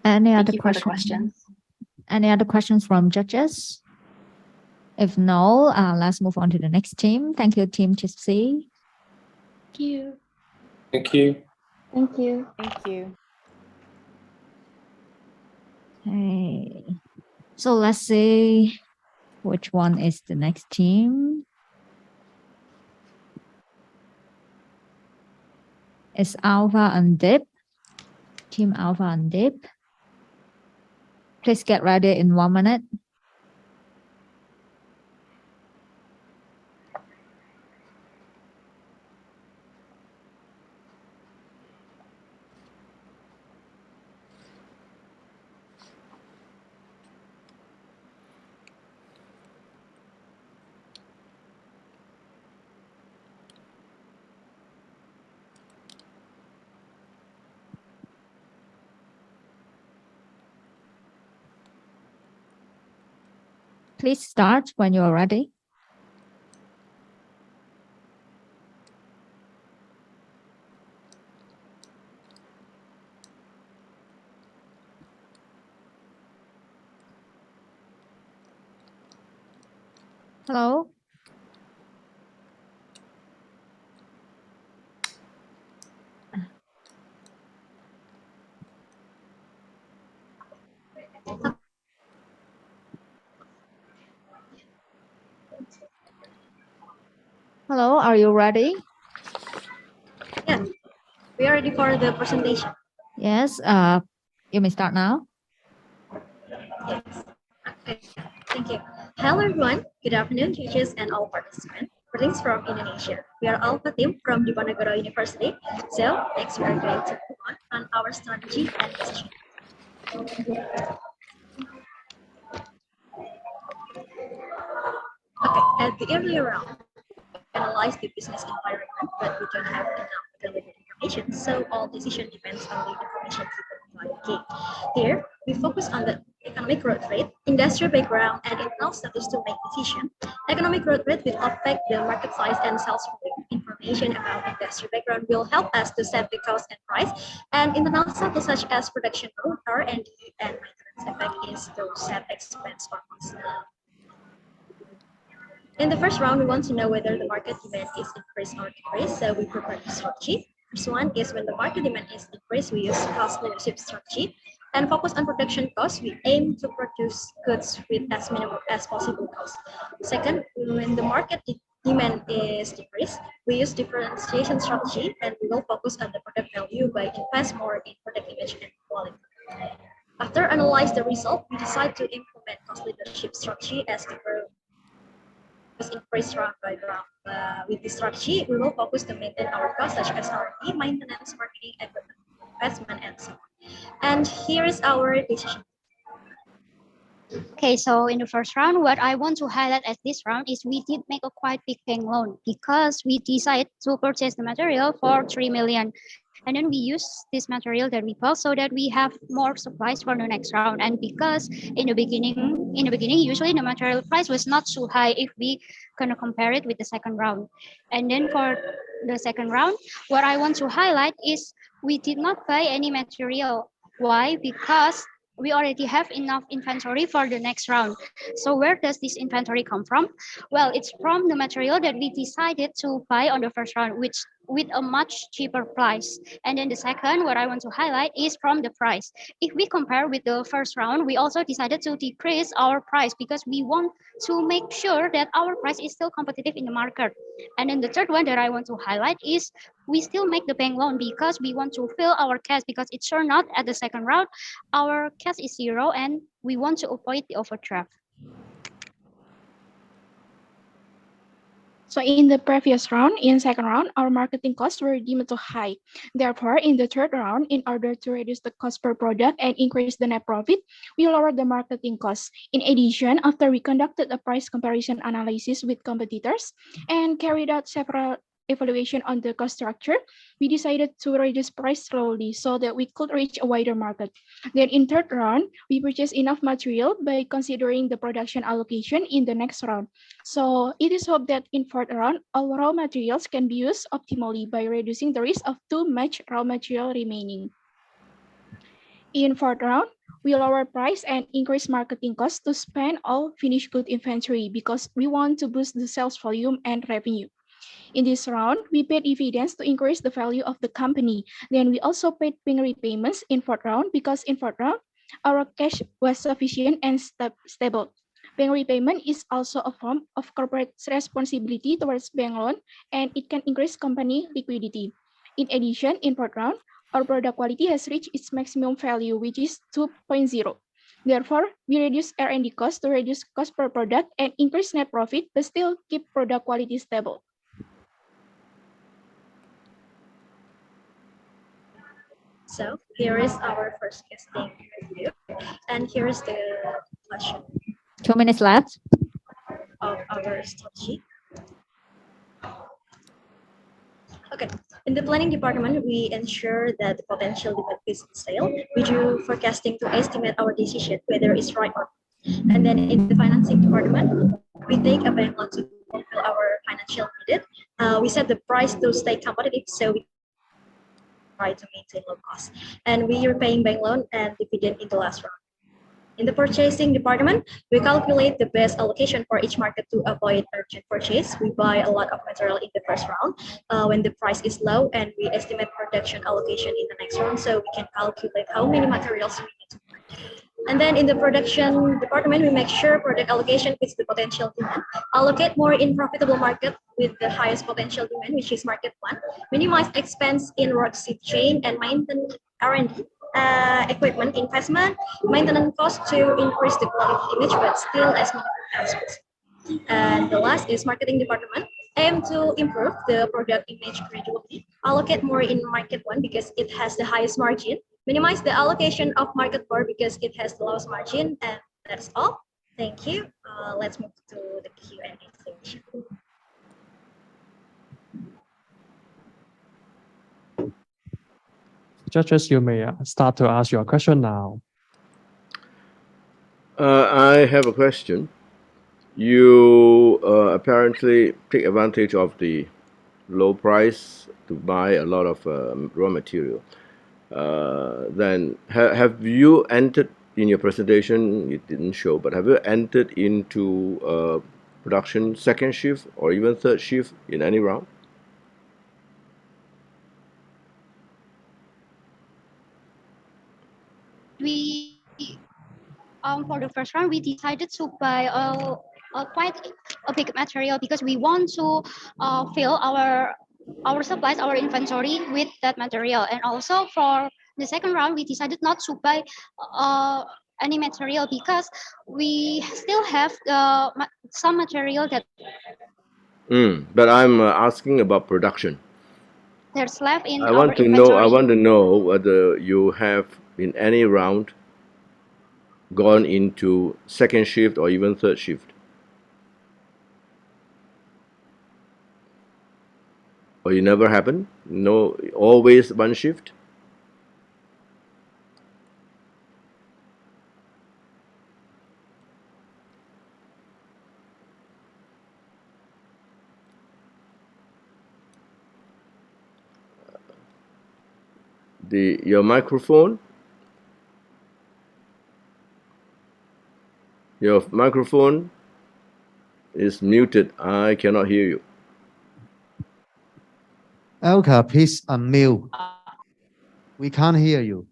Any Thank other you for the questions? questions. Any other questions from judges? If no, let's move on to the next team. Thank you, Team Tipsy. Thank you. Thank you. Thank you. Thank you. Okay. So let's see which one is the next team. It's Alpha and Dip. Team Alpha and Dip. Please get ready in 1 minute. Please start when you are ready. Hello. Hello, are you ready? Yeah, we are ready for the presentation. Yes, you may start now. Yes. Okay. Thank you. Hello, everyone. Good afternoon, teachers and all participants. Greetings from Indonesia. We are Alpha team from Diponegoro University. So next we are going to move on our strategy and decision. Okay, at the earlier round, analyze the business environment, but we don't have enough relevant information, so all decision depends on the information given by Kate. Here, we focus on the economic growth rate, industry background, and internal status to make decision. Economic growth rate will affect the market size and sales volume. information about industry background will help us to set the cost and price. And internal factors such as production load, R&D, and maintenance effect is to set expense or cost. In the first round, we want to know whether the market demand is increased or decreased. So we prepare the strategy. First one is when the market demand is increased, we use cost leadership strategy and focus on production costs. We aim to produce goods with as minimal as possible cost. Second, when the market demand is decreased, we use differentiation strategy and we will focus on the product value by invest more in product image and quality. After analyze the result, we decide to implement cost leadership strategy as the increase round by round. With this strategy, we will focus to maintain our costs such as R&D, maintenance, marketing, equipment, investment, and so on. And here is our decision. Okay, so in the first round, what I want to highlight at this round is we did make a quite big bank loan because we decided to purchase the material for 3 million. And then we use this material that we bought so that we have more supplies for the next round. And because in the beginning, usually the material price was not so high if we gonna compare it with the second round. And then for the second round, what I want to highlight is we did not buy any material. Why? Because we already have enough inventory for the next round. So where does this inventory come from? Well, it's from the material that we decided to buy on the first round, which with a much cheaper price. And then the second, what I want to highlight is from the price. If we compare with the first round, we also decided to decrease our price because we want to make sure that our price is still competitive in the market. And then the third one that I want to highlight is we still make the bank loan because we want to fill our cash because it turned out at the second round, our cash is 0 and we want to avoid the overdraft. So in the previous round, in second round, our marketing costs were deemed too high. Therefore, in the third round, in order to reduce the cost per product and increase the net profit, we lowered the marketing costs. In addition, after we conducted a price comparison analysis with competitors and carried out several evaluation on the cost structure, we decided to reduce price slowly so that we could reach a wider market. Then in third round, we purchased enough material by considering the production allocation in the next round. So it is hoped that in fourth round, all raw materials can be used optimally by reducing the risk of too much raw material remaining. In fourth round, we lower price and increase marketing costs to spend all finished good inventory because we want to boost the sales volume and revenue. In this round, we paid dividends to increase the value of the company. Then we also paid bank repayments in fourth round because in fourth round, our cash was sufficient and stable. Bank repayment is also a form of corporate responsibility towards bank loan, and it can increase company liquidity. In addition, in fourth round, our product quality has reached its maximum value, which is 2.0. Therefore, we reduce R&D costs to reduce cost per product and increase net profit, but still keep product quality stable. So here is our first casting review, and here is the question 2 minutes left. of our strategy. Okay, in the planning department, we ensure that the potential demand is sale. We do forecasting to estimate our decision whether it's right or not. And then in the financing department, we take a bank loan to fulfill our financial needed. We set the price to stay competitive, so we try to maintain low cost. And we are paying bank loan and dividend in the last round. In the purchasing department, we calculate the best allocation for each market to avoid urgent purchase. We buy a lot of material in the first round when the price is low, and we estimate production allocation in the next round so we can calculate how many materials we need to buy. And then in the production department, we make sure product allocation fits the potential demand. Allocate more in profitable market with the highest potential demand, which is market 1. Minimize expense in worksheet chain and maintain R&D. Equipment investment, maintenance cost to increase the quality image, but still as minimum as possible. And the last is marketing department. Aim to improve the product image gradually. Allocate more in market 1 because it has the highest margin. Minimize the allocation of market 4 because it has the lowest margin. And that's all. Thank you. Let's move to the Q&A section. Judges, you may start to ask your question now. I have a question. You apparently take advantage of the low price to buy a lot of raw material. Then have you entered in your presentation? It didn't show, but have you entered into production second shift or even third shift in any round? We for the first round we decided to buy a quite a big material because we want to fill our supplies, our inventory with that material. And also for the second round we decided not to buy any material because we still have some material that But I'm asking about production. there's left in I our want to know. I inventory. want to know whether you have in any round gone into second shift or even third shift, or you never happen. No, always one shift. Your microphone. Your microphone is muted. I cannot hear you. Elka, please unmute. We can't hear you.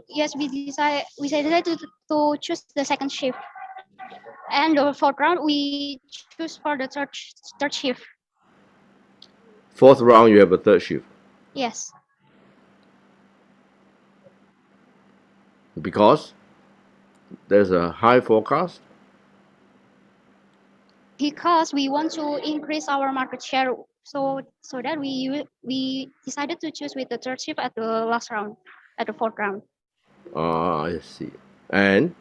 Yes, we decided to choose the second shift, and the fourth round we choose for the third shift. Fourth round, you have a third shift Yes, because there's a high forecast. because we want to increase our market share. So that we decided to choose with the third shift at the last round, at the fourth round. Ah, I see. And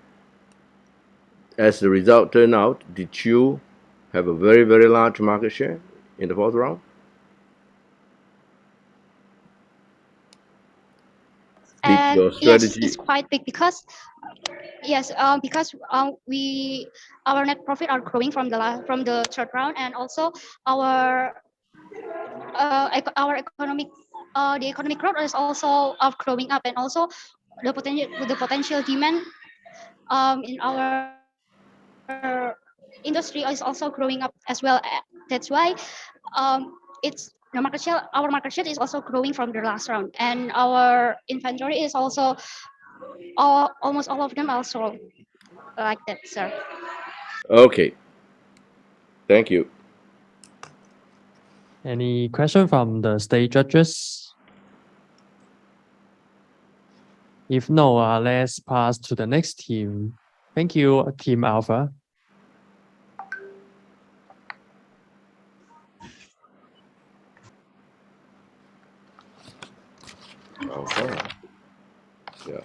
as the result turned out, did you have a very, very large market share in the fourth round? Did your Yes, strategy? it's quite big because our net profit are growing from the third round, and also our our economic the economic growth is also growing up, and also the potential demand in our industry is also growing up as well. That's why it's the market share. Our market share is also growing from the last round, and our inventory is also almost all of them are sold like that, sir. Okay. Thank you. Any question from the state judges? If no, let's pass to the next team. Thank you, Team Alpha. Okay. Yeah.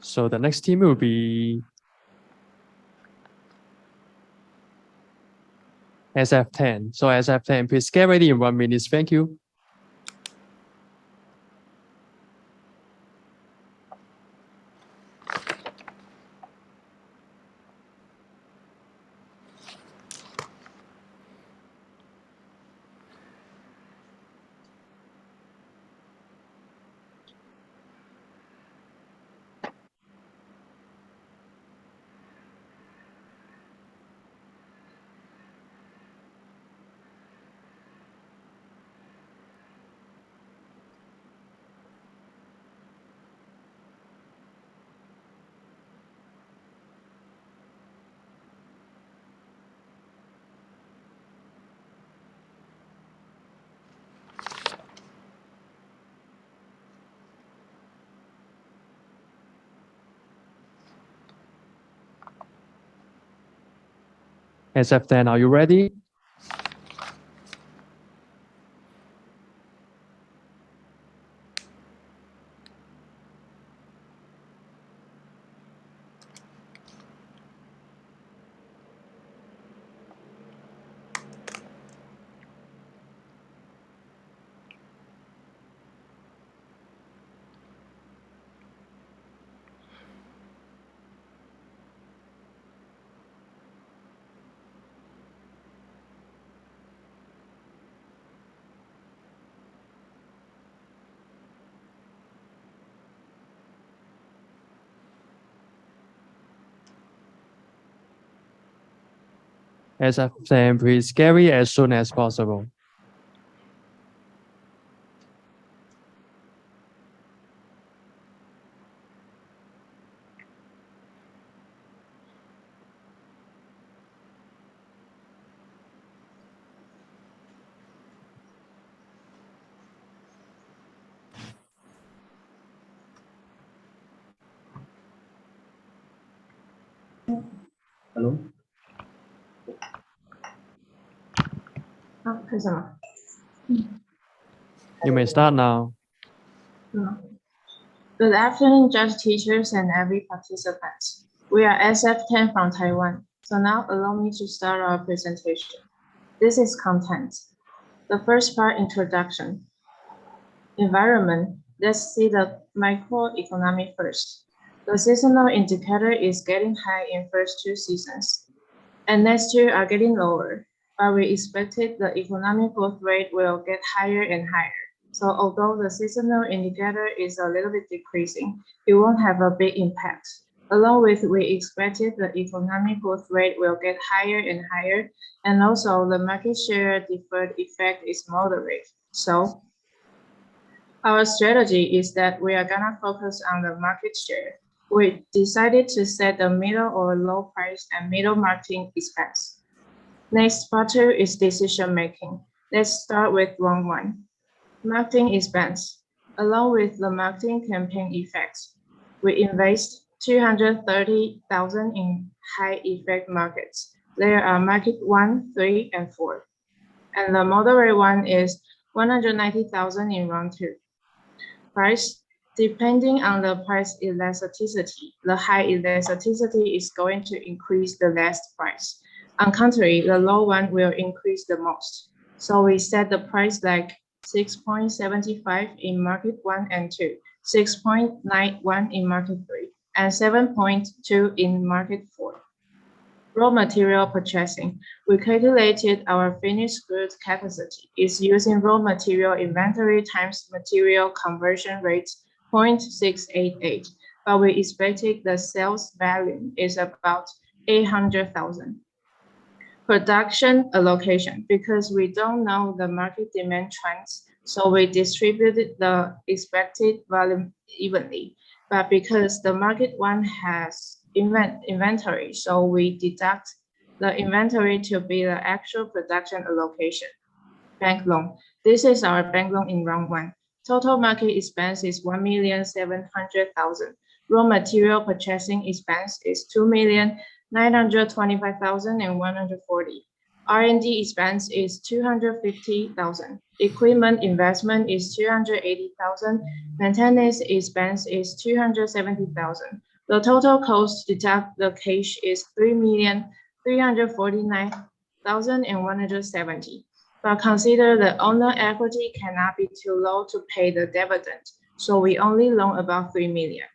So the next team will be SF10. So SF10, please get ready in 1 minute. Thank you. SF10, are you ready? SFM, please, Gary, as soon as possible. Hello. You may start now. Good afternoon, judge teachers and every participant. We are SF10 from Taiwan. So now allow me to start our presentation. This is content. The first part, introduction. Environment. Let's see the microeconomy first. The seasonal indicator is getting high in first 2 seasons, and next year are getting lower, but we expected the economic growth rate will get higher and higher. So although the seasonal indicator is a little bit decreasing, it won't have a big impact. Along with, we expected the economic growth rate will get higher and higher, and also the market share deferred effect is moderate. So our strategy is that we are gonna focus on the market share. We decided to set the middle or low price and middle marketing expense. Next part 2 is decision making. Let's start with round 1. Marketing expense. Along with the marketing campaign effects, we invest 230,000 in high effect markets. There are market 1, 3, and 4. And the moderate one is 190,000 in round 2. Price. Depending on the price elasticity, the high elasticity is going to increase the less price. On contrary, the low one will increase the most. So we set the price like 6.75 in market 1 and 2, 6.91 in market 3, and 7.2 in market 4. Raw material purchasing. We calculated our finished goods capacity is using raw material inventory times material conversion rate 0.688, but we expected the sales volume is about 800,000. Production allocation, because we don't know the market demand trends, so we distributed the expected volume evenly. But because the market 1 has inventory, so we deduct the inventory to be the actual production allocation. Bank loan. This is our bank loan in round 1. Total market expense is 1,700,000. Raw material purchasing expense is 2,925,140. R&D expense is 250,000. Equipment investment is 280,000. Maintenance expense is 270,000. The total cost deduct the cash is 3,349,170. But consider the owner equity cannot be too low to pay the dividend, so we only loan about 3 million.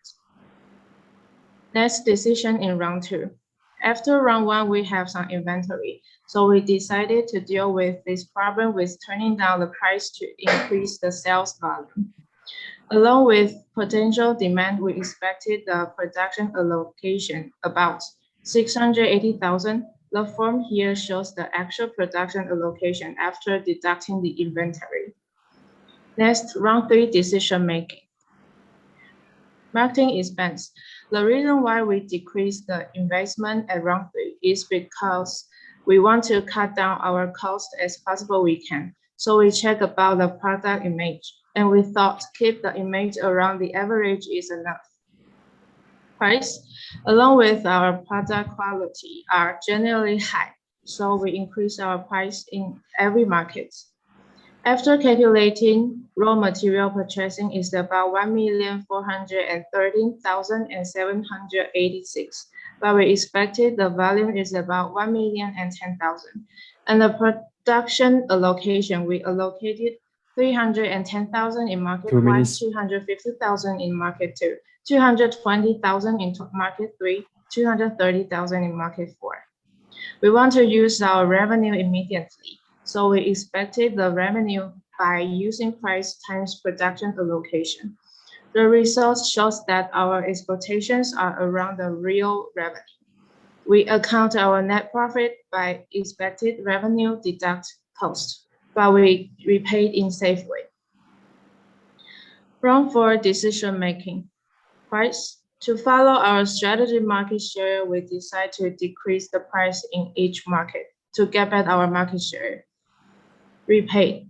Next decision in round 2. After round 1, we have some inventory, so we decided to deal with this problem with turning down the price to increase the sales volume. Along with potential demand, we expected the production allocation about 680,000. The form here shows the actual production allocation after deducting the inventory. Next, round 3, decision making. Marketing expense. The reason why we decreased the investment at round 3 is because we want to cut down our cost as possible we can. So we check about the product image, and we thought keep the image around the average is enough. Price, along with our product quality, are generally high, so we increase our price in every market. After calculating, raw material purchasing is about 1,413,786, but we expected the volume is about 1,010,000. And the production allocation, we allocated 310,000 in market 2 1, minutes. 250,000 in market 2, 220,000 in market 3, 230,000 in market 4. We want to use our revenue immediately, so we expected the revenue by using price times production allocation. The results shows that our expectations are around the real revenue. We account our net profit by expected revenue deduct cost, but we repaid in safe way. Round 4 decision making. Price. To follow our strategy market share, we decide to decrease the price in each market to get back our market share. Repaid.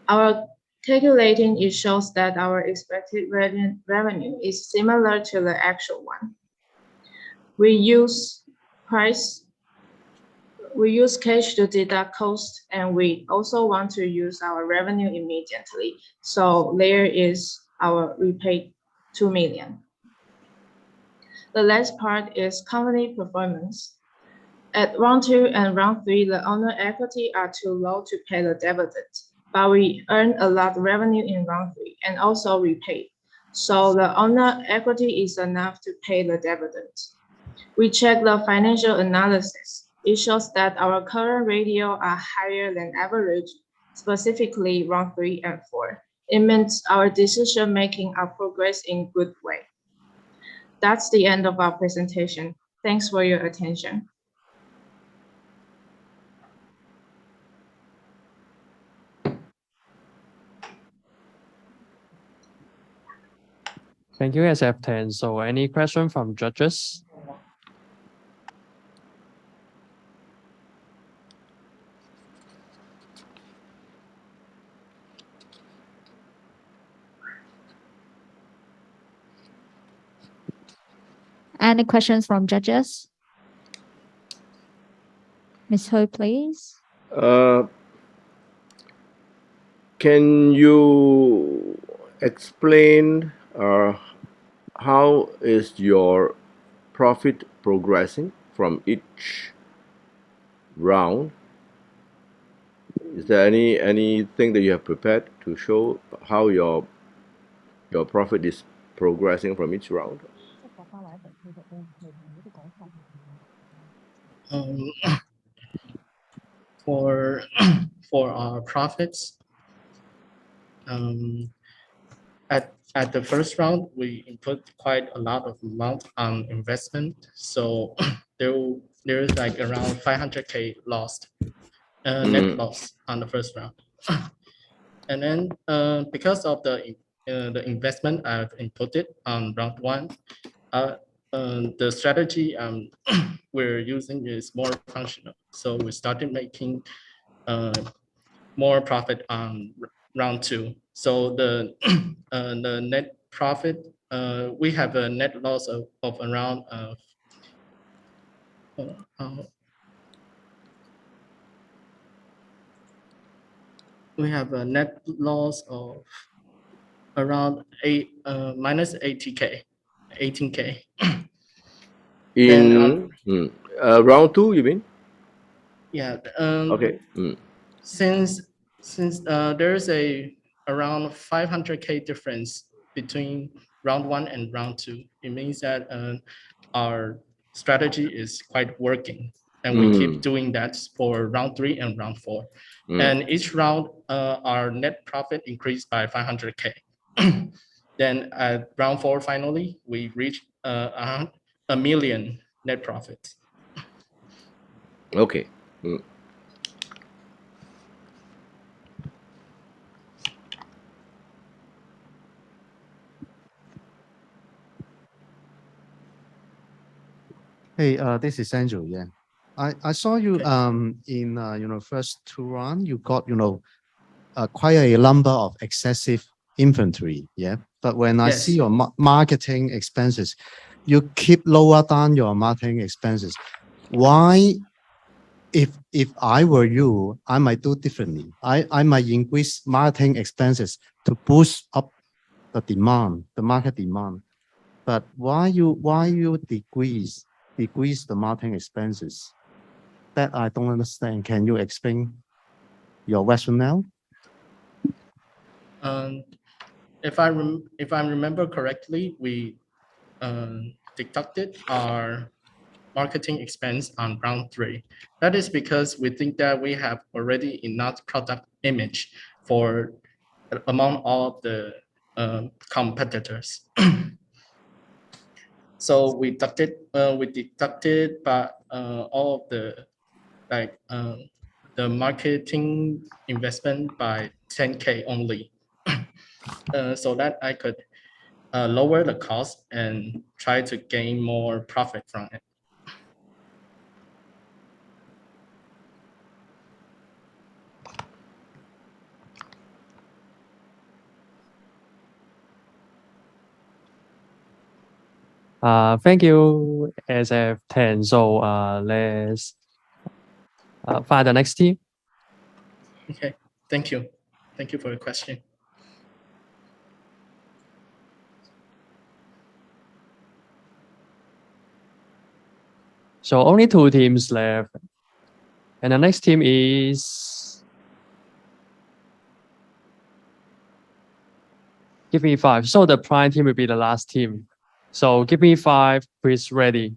Our calculating, it shows that our expected revenue is similar to the actual one. We use cash to deduct cost, and we also want to use our revenue immediately. So there is our repaid 2 million. The last part is company performance. At round 2 and round 3, the owner equity are too low to pay the dividend, but we earn a lot of revenue in round 3 and also repaid. So the owner equity is enough to pay the dividend. We check the financial analysis. It shows that our current ratio are higher than average, specifically round 3 and 4. It means our decision making are progress in good way. That's the end of our presentation. Thanks for your attention. Thank you, SF10. So any question from judges? Any questions from judges? Ms. Hui, please. Can you explain how is your profit progressing from each round? Is there anything that you have prepared to show how your profit is progressing from each round? For our profits, at the first round, we input quite a lot of amount on investment. So there's like around 500K lost, net loss on the first round. And then because of the investment I've inputted on round 1, the strategy we're using is more functional. So we started making more profit on round 2. So the net profit, we have a net loss of around we have a net loss of around minus 18K. In round 2, you mean? Yeah. Okay. Since there's around 500K difference between round 1 and round 2, it means that our strategy is quite working, and we keep doing that for round 3 and round 4. And each round, our net profit increased by 500K. Then at round 4, finally, we reached $1 million net profit. Okay. Hey, this is Andrew. Yeah, I saw you in first 2 rounds you got quite a number of excessive inventory. Yeah, but when I see your marketing expenses, you keep lower down your marketing expenses. Why? If I were you, I might do differently. I might increase marketing expenses to boost up the demand, the market demand. But why you decrease the marketing expenses? That I don't understand. Can you explain your rationale? If I remember correctly, we deducted our marketing expense on round 3. That is because we think that we have already enough product image for among all of the competitors. So we deducted but all of the the marketing investment by 10K only, so that I could lower the cost and try to gain more profit from it. Thank you, SF10. So let's find the next team. Okay, thank you. Thank you for your question. So only 2 teams left. And the next team is Give Me 5. So the prime team will be the last team. So Give Me 5, please ready.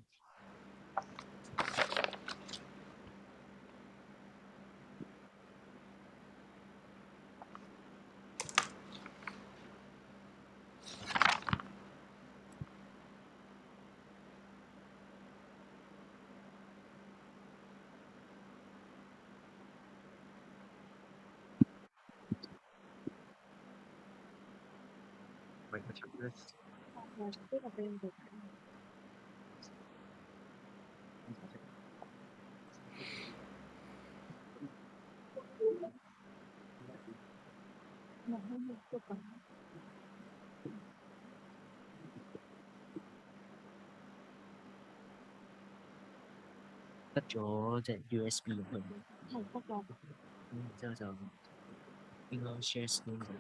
Cất chỗ USB của mình. Giờ Windows share screen rồi.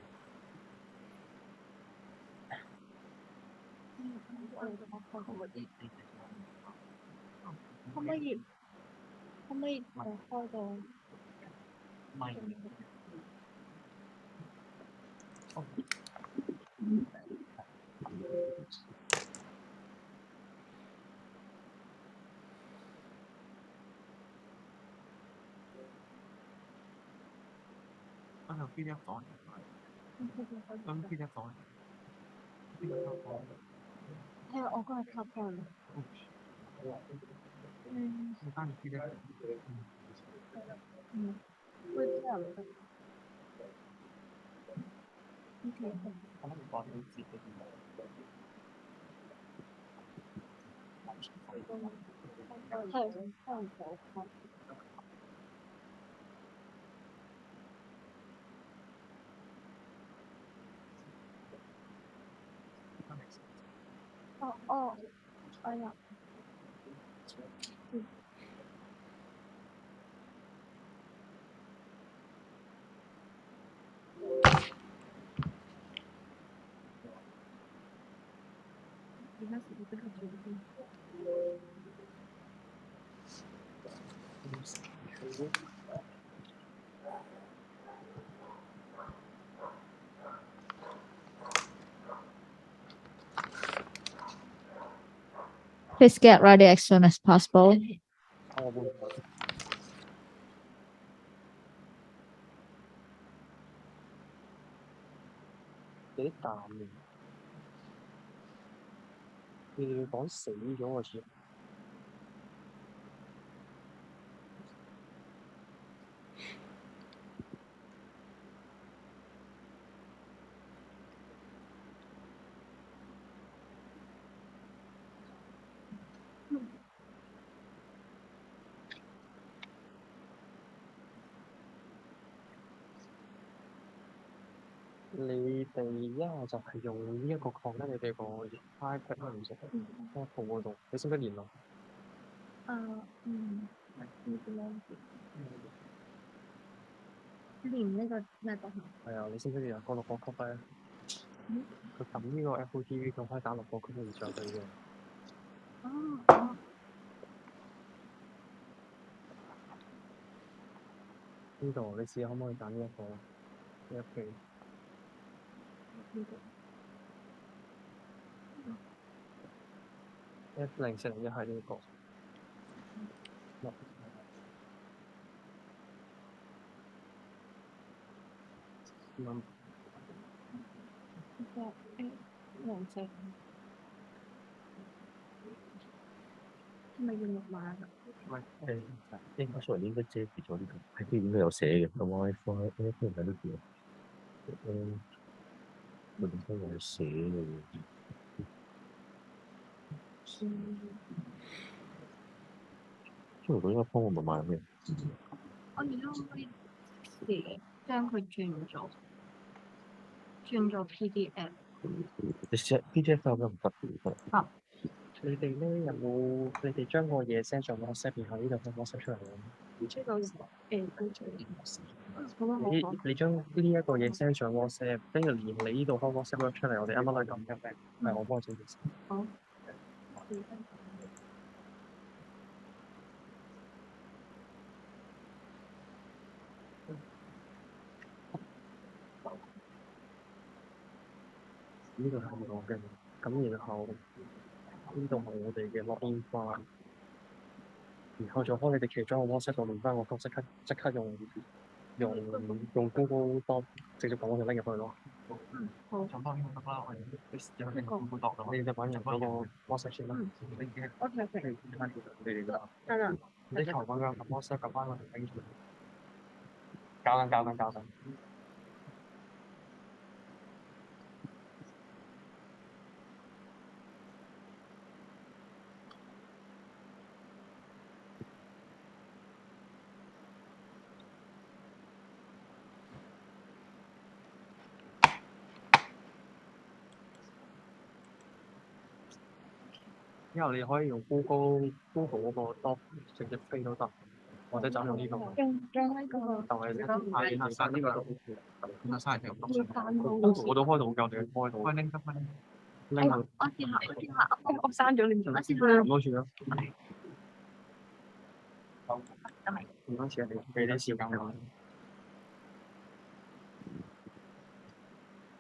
Không có gì. Không có gì. Thôi rồi. Mày. Khi đeo phone. Khi đeo phone. Theo ông có học rồi. Khi đeo. Yeah. Please get ready as soon as possible. Để tạm mình. Thì có xỉ vô rồi chứ.你哋就係用呢一個礦咧，你哋個 private 唔識 Apple 嗰度，你識唔識連絡？連呢個咩都係啊，你識唔識連絡降落個曲咧？佢撳呢個 Apple TV，佢可以打落個曲度上去嘅。呢度你試下可唔可以揀呢一個呢一期F0401係呢個。ทำไมยืนออกมาแบบ 應該上應該遮住咗呢個，喺邊應該有寫嘅，個 WiFi 呢邊喺呢邊，佢應該有寫嘅喎。即係如果一幫我咪買咩？我而家可以寫將佢轉做 PDF。你 PDF 有咩唔得嘅？得。你哋咧有冇你哋將個嘢 send 上 WhatsApp，然後呢度放 WhatsApp 出嚟咧？呢個你將呢一個嘢 send 上 WhatsApp，跟住連你呢度開 WhatsApp 出嚟，我哋啱啱都係咁嘅，係我幫你整件事。好。呢個係我嘅，咁然後呢度係我哋嘅 login file，然後再開你哋其中一個 WhatsApp 度連翻我即刻用 Google Doc 直接講我就拎入去咯。好。上翻呢個得啦，我哋有呢個 Google Doc 你就揾入嗰個 WhatsApp 先啦。OK。你哋得。得啦。你啲頭咁樣撳 WhatsApp 撳翻我條 link 出嚟。教緊。之後你可以用 Google 嗰個 Doc 直接飛都得，或者就用呢個。用呢個。就係你下刪呢個都 Google 我都開到夠，你開到。拎得翻。拎下。我試下，我刪咗你唔試下。咁多次啦。唔多次啊，你俾啲時間我。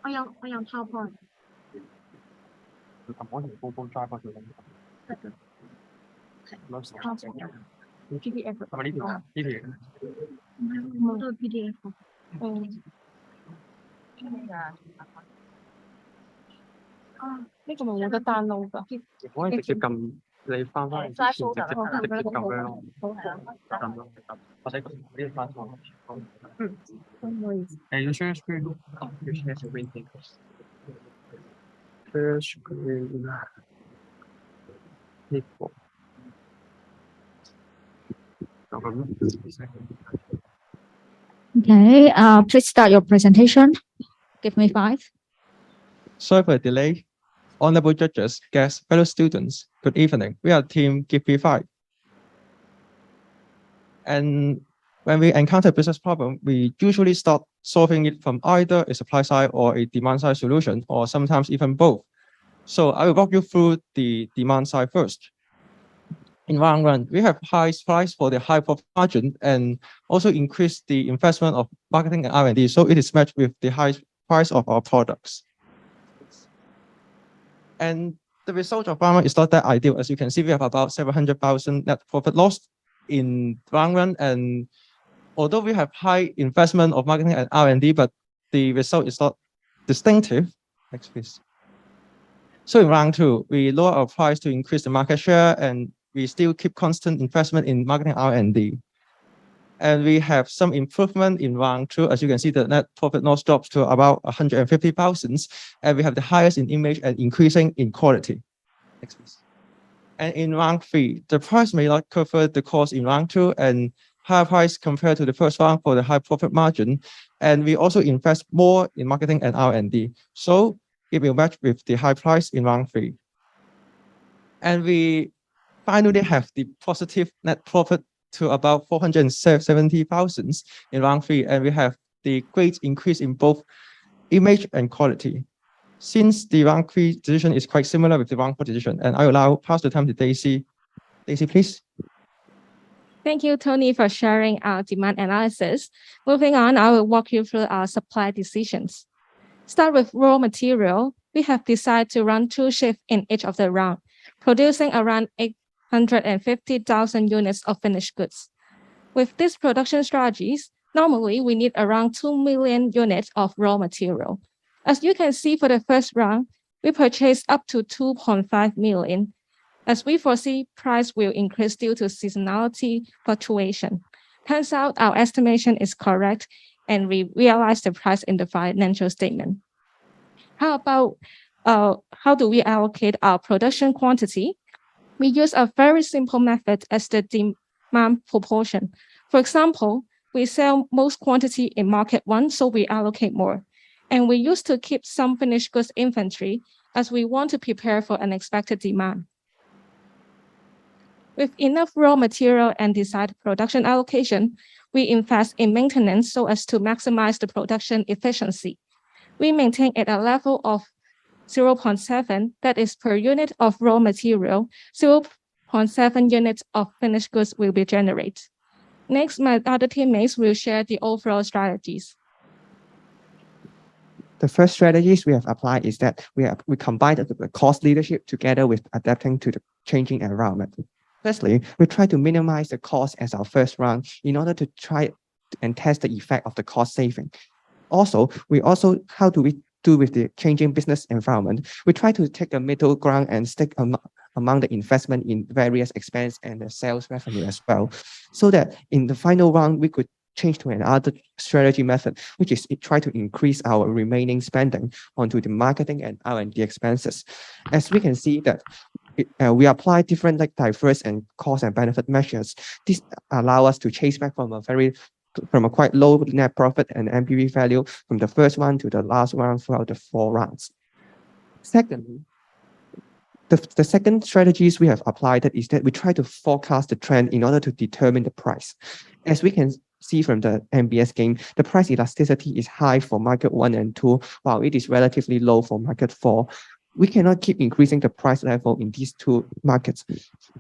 我有 PowerPoint。撳開條 Google Drive 嗰條 link。得嘅。係。PDF 係咪呢條？呢條。唔係，我都係 PDF。呢個咪冇得 download 㗎。可以直接撳你翻去之前直接撳佢咯。好係啊。撳咯，或者呢個翻錯。唔好意思。要 share screen， 要 share screen 先。share screen 呢個。Okay, please start your presentation. Give me 5. Sorry for the delay. Honorable judges, guests, fellow students, good evening. We are team Give Me 5. And when we encounter a business problem, we usually start solving it from either a supply side or a demand side solution, or sometimes even both. So I will walk you through the demand side first. In round one, we have high price for the high profit margin and also increase the investment of marketing and R&D. So it is matched with the high price of our products. And the result of round one is not that ideal. As you can see, we have about 700,000 net profit loss in round one. And although we have high investment of marketing and R&D, but the result is not distinctive. Next, please. So in round two, we lower our price to increase the market share, and we still keep constant investment in marketing R&D. And we have some improvement in round two. As you can see, the net profit loss drops to about 150,000, and we have the highest in image and increasing in quality. Next, please. And in round three, the price may not cover the cost in round two, and higher price compared to the first round for the high profit margin. And we also invest more in marketing and R&D. So it will match with the high price in round three. And we finally have the positive net profit to about 470,000 in round three, and we have the great increase in both image and quality. Since the round three decision is quite similar with the round four decision, and I will now pass the time to Daisy. Daisy, please. Thank you, Tony, for sharing our demand analysis. Moving on, I will walk you through our supply decisions. Start with raw material. We have decided to run 2 shifts in each of the round, producing around 850,000 units of finished goods. With these production strategies, normally we need around 2 million units of raw material. As you can see, for the first round, we purchased up to 2.5 million. as we foresee price will increase due to seasonality fluctuation. Turns out our estimation is correct, and we realize the price in the financial statement. How about how do we allocate our production quantity? We use a very simple method as the demand proportion. For example, we sell most quantity in market 1, so we allocate more. And we used to keep some finished goods inventory as we want to prepare for unexpected demand. With enough raw material and desired production allocation, we invest in maintenance so as to maximize the production efficiency. We maintain at a level of 0.7, that is per unit of raw material, 0.7 units of finished goods will be generated. Next, my other teammates will share the overall strategies. The first strategies we have applied is that we combine the cost leadership together with adapting to the changing environment. Firstly, we try to minimize the cost as our first round in order to try and test the effect of the cost saving. Also, how do we do with the changing business environment? We try to take a middle ground and stick among the investment in various expense and the sales revenue as well, so that in the final round, we could change to another strategy method, which is try to increase our remaining spending onto the marketing and R&D expenses. As we can see that we apply different diverse and cost and benefit measures. This allow us to chase back from a quite low net profit and NPV value from the first one to the last one throughout the 4 rounds. Secondly, the second strategies we have applied is that we try to forecast the trend in order to determine the price. As we can see from the MBS game, the price elasticity is high for market 1 and 2, while it is relatively low for market 4. We cannot keep increasing the price level in these 2 markets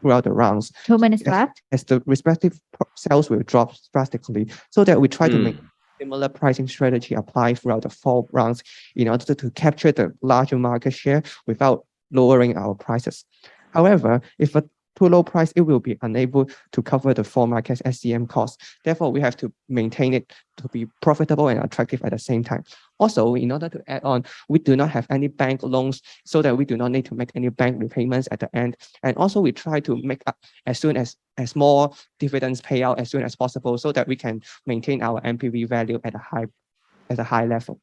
throughout the rounds. 2 minutes left. As the respective sales will drop drastically, so that we try to make similar pricing strategy apply throughout the 4 rounds in order to capture the larger market share without lowering our prices. However, if a too low price, it will be unable to cover the 4 markets SCM costs. Therefore, we have to maintain it to be profitable and attractive at the same time. Also, in order to add on, we do not have any bank loans, so that we do not need to make any bank repayments at the end. And also, we try to make up as soon as more dividends pay out as soon as possible, so that we can maintain our NPV value at a high level.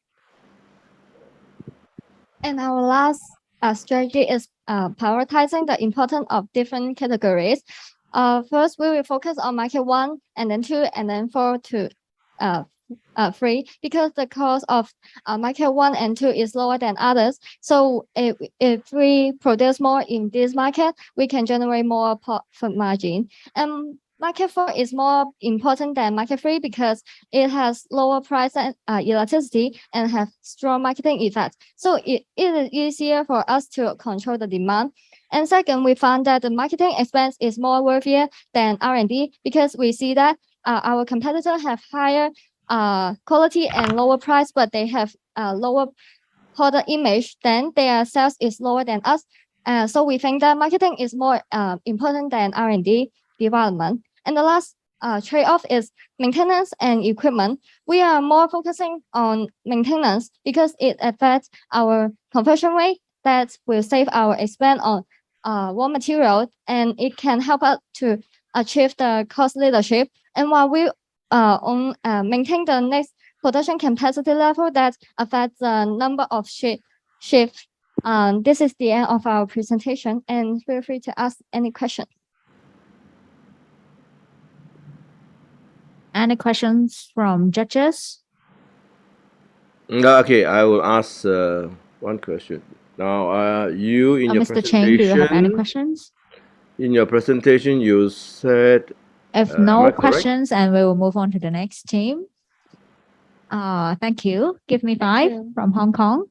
And our last strategy is prioritizing the importance of different categories. First, we will focus on market 1, and then 2, and then 4 to 3, because the cost of market 1 and 2 is lower than others. So if we produce more in this market, we can generate more profit margin. And market 4 is more important than market 3 because it has lower price and elasticity and have strong marketing effects. So it is easier for us to control the demand. And second, we found that the marketing expense is more worthier than R&D because we see that our competitors have higher quality and lower price, but they have lower product image, then their sales is lower than us. So we think that marketing is more important than R&D development. And the last trade-off is maintenance and equipment. We are more focusing on maintenance because it affects our conversion rate that will save our expense on raw material, and it can help us to achieve the cost leadership. And while we maintain the next production capacity level that affects the number of shifts. This is the end of our presentation, and feel free to ask any questions. Any questions from judges? Okay, I will ask one question. Now, you in your Mr. presentation, Cheng, do you have any questions? In your presentation, you said. If no questions, and we will move on to the next team. Thank you. Give me 5 from Hong Kong.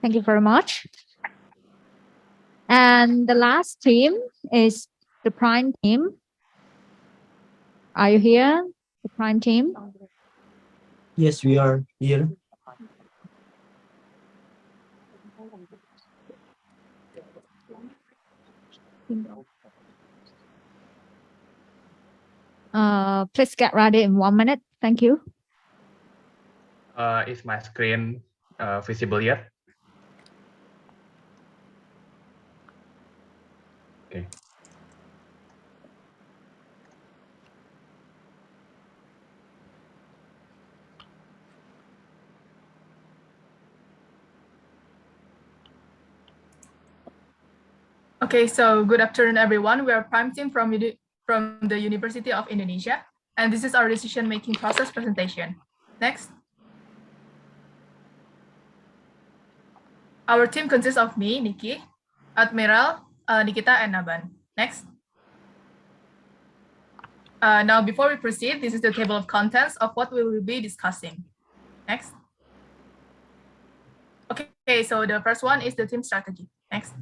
Thank you very much. And the last team is the Prime team. Are you here, the Prime team? Yes, we are here. Please get ready in 1 minute. Thank you. Is my screen visible yet? Okay. Okay, so good afternoon, everyone. We are Prime Team from the University of Indonesia, and this is our decision-making process presentation. Next. Our team consists of me, Nikki, Admiral, Nikita, and Naban. Next. Now, before we proceed, this is the table of contents of what we will be discussing. Next. Okay, so the first one is the team strategy. Next.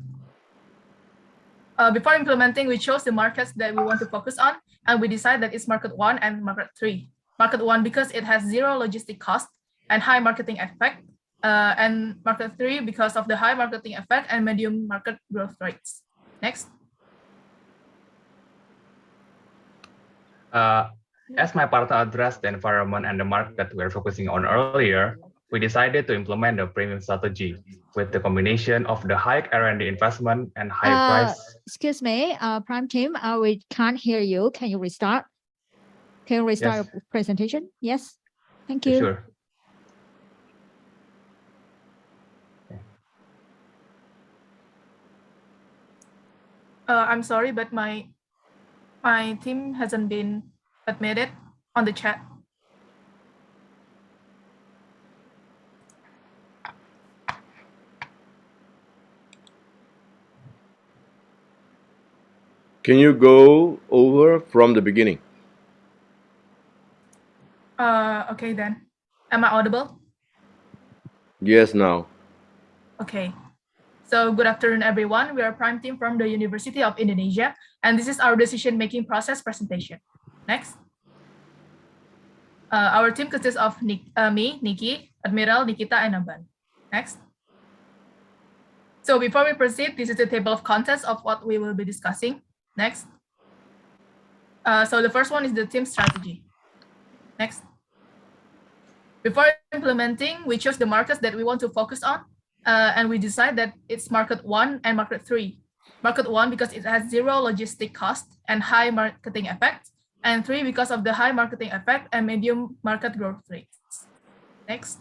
Before implementing, we chose the markets that we want to focus on, and we decided that it's market 1 and market 3. Market 1 because it has zero logistic cost and high marketing effect, and market 3 because of the high marketing effect and medium market growth rates. Next. As my partner addressed the environment and the market that we're focusing on earlier, we decided to implement a premium strategy with the combination of the high R&D investment and high price. Excuse me, Prime Team, we can't hear you. Can you restart? Can you restart Yes. your presentation? Yes. Thank you. Sure. I'm sorry, but my team hasn't been admitted on the chat. Can you go over from the beginning? Okay then. Am I audible? Yes, now. Okay. So good afternoon, everyone. We are Prime Team from the University of Indonesia, and this is our decision-making process presentation. Next. Our team consists of me, Nikki, Admiral, Nikita, and Naban. Next. So before we proceed, this is the table of contents of what we will be discussing. Next. So the first one is the team strategy. Next. Before implementing, we chose the markets that we want to focus on, and we decide that it's market 1 and market 3. Market 1 because it has zero logistic cost and high marketing effect, and 3 because of the high marketing effect and medium market growth rates. Next.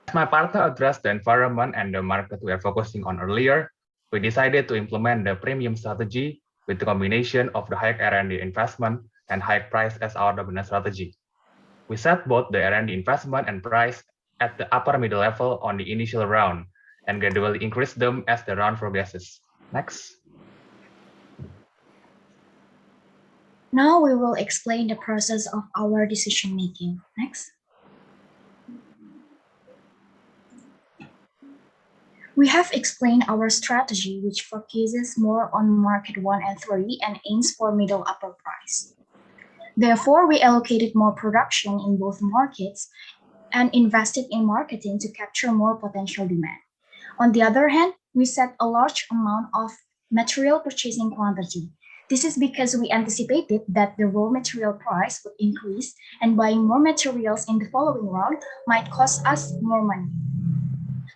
As my partner addressed the environment and the market we are focusing on earlier, we decided to implement the premium strategy with the combination of the high R&D investment and high price as our dominant strategy. We set both the R&D investment and price at the upper middle level on the initial round and gradually increase them as the round progresses. Next. Now we will explain the process of our decision making. Next. We have explained our strategy, which focuses more on market 1 and 3 and aims for middle upper price. Therefore, we allocated more production in both markets and invested in marketing to capture more potential demand. On the other hand, we set a large amount of material purchasing quantity. This is because we anticipated that the raw material price would increase, and buying more materials in the following round might cost us more money.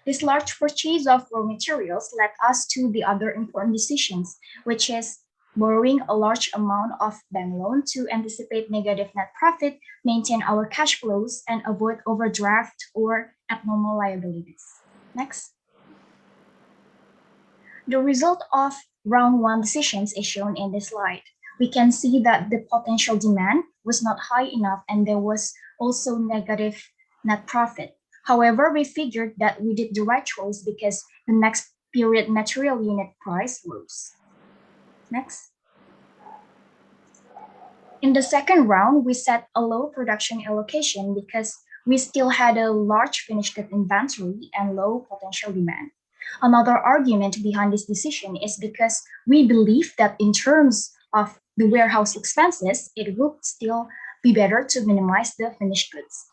This large purchase of raw materials led us to the other important decisions, which is borrowing a large amount of bank loan to anticipate negative net profit, maintain our cash flows, and avoid overdraft or abnormal liabilities. Next. The result of round 1 decisions is shown in this slide. We can see that the potential demand was not high enough and there was also negative net profit. However, we figured that we did the right choice because the next period material unit price rose. Next. In the second round, we set a low production allocation because we still had a large finished good inventory and low potential demand. Another argument behind this decision is because we believe that in terms of the warehouse expenses, it would still be better to minimize the finished goods.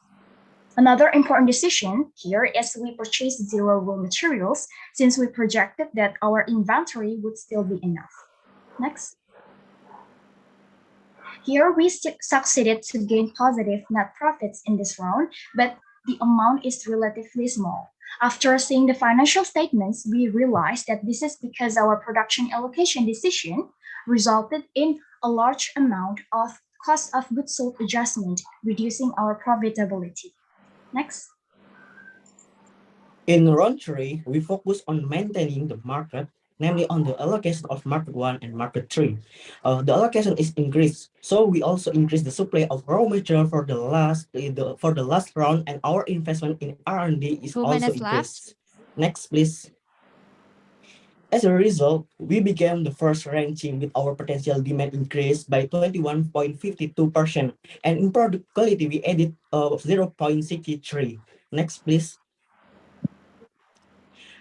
Another important decision here is we purchased zero raw materials since we projected that our inventory would still be enough. Next. Here we succeeded to gain positive net profits in this round, but the amount is relatively small. After seeing the financial statements, we realized that this is because our production allocation decision resulted in a large amount of cost of goods sold adjustment, reducing our profitability. Next. In round 3, we focus on maintaining the market, namely on the allocation of market 1 and market 3. The allocation is increased, so we also increase the supply of raw material for the last round, and our investment in R&D is 2 also minutes left. increased. Next, please. As a result, we became the first ranking with our potential demand increased by 21.52%, and in product quality we added 0.63. Next, please.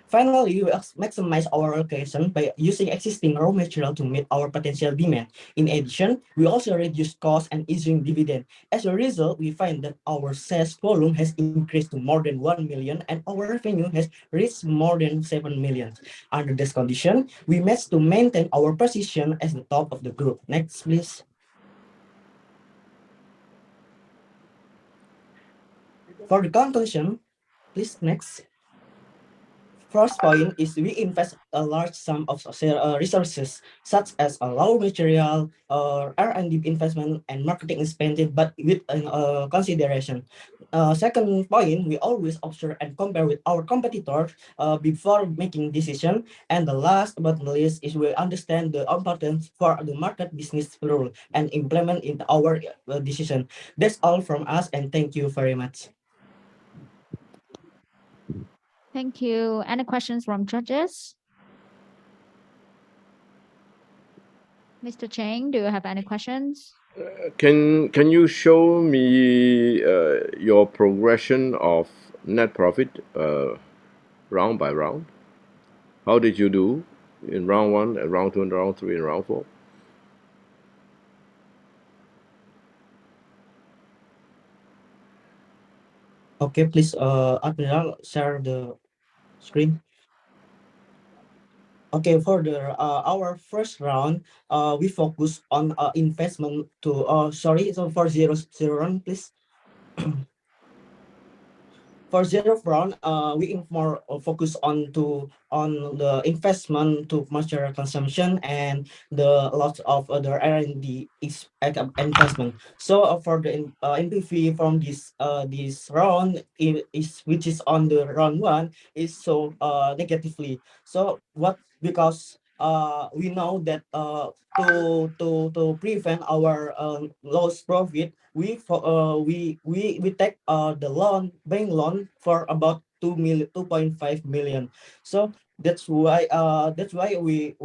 Finally, we maximize our allocation by using existing raw material to meet our potential demand. In addition, we also reduce costs and issuing dividend. As a result, we find that our sales volume has increased to more than 1 million and our revenue has reached more than 7 million. Under this condition, we managed to maintain our position as the top of the group. Next, please. For the conclusion, please next. First point is we invest a large sum of resources such as raw material, R&D investment, and marketing expenses, but with consideration. Second point, we always observe and compare with our competitors before making decision. And the last but not least is we understand the importance for the market business rule and implement in our decision. That's all from us, and thank you very much. Thank you. Any questions from judges? Mr. Cheng, do you have any questions? Can you show me your progression of net profit round by round? How did you do in round 1, and round 2, and round 3, and round 4? Okay, please, Admiral, share the screen. Okay, for the our first round, we focus on investment to so for zero round, please. For zero round, we more focus on the investment to material consumption and the lots of other R&D investment. So for the NPV from this round which is on the round 1 is so negatively. So what, because we know that to prevent our loss profit, we take the bank loan for about 2.5 million. So that's why that's the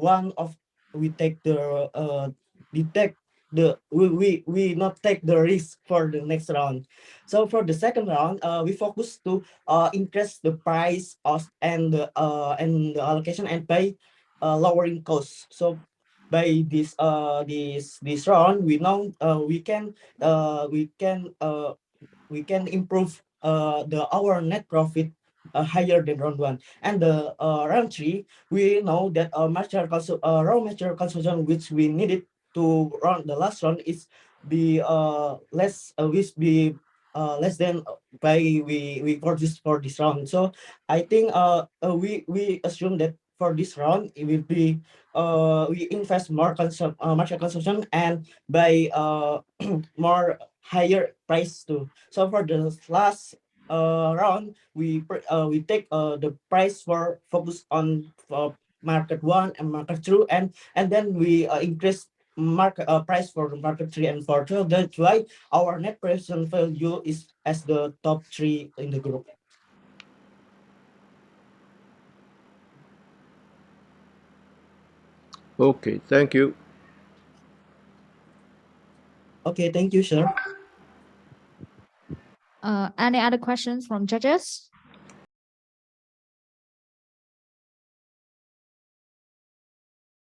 one of we take we not take the risk for the next round. So for the second round, we focus to increase the price and the allocation and by lowering costs. So by this round, we know we can improve our net profit higher than round 1. And the round 3, we know that raw material consumption which we needed to run the last round is less than by we purchased for this round. So I think we assume that for this round it will be we invest more material consumption and by more higher price too. So for the last round, we take the price for focus on market 1 and market 2, and then we increase market price for market 3 and 4. So that's why our net present value is as the top 3 in the group. Okay, thank you. Okay, thank you, sir. Any other questions from judges?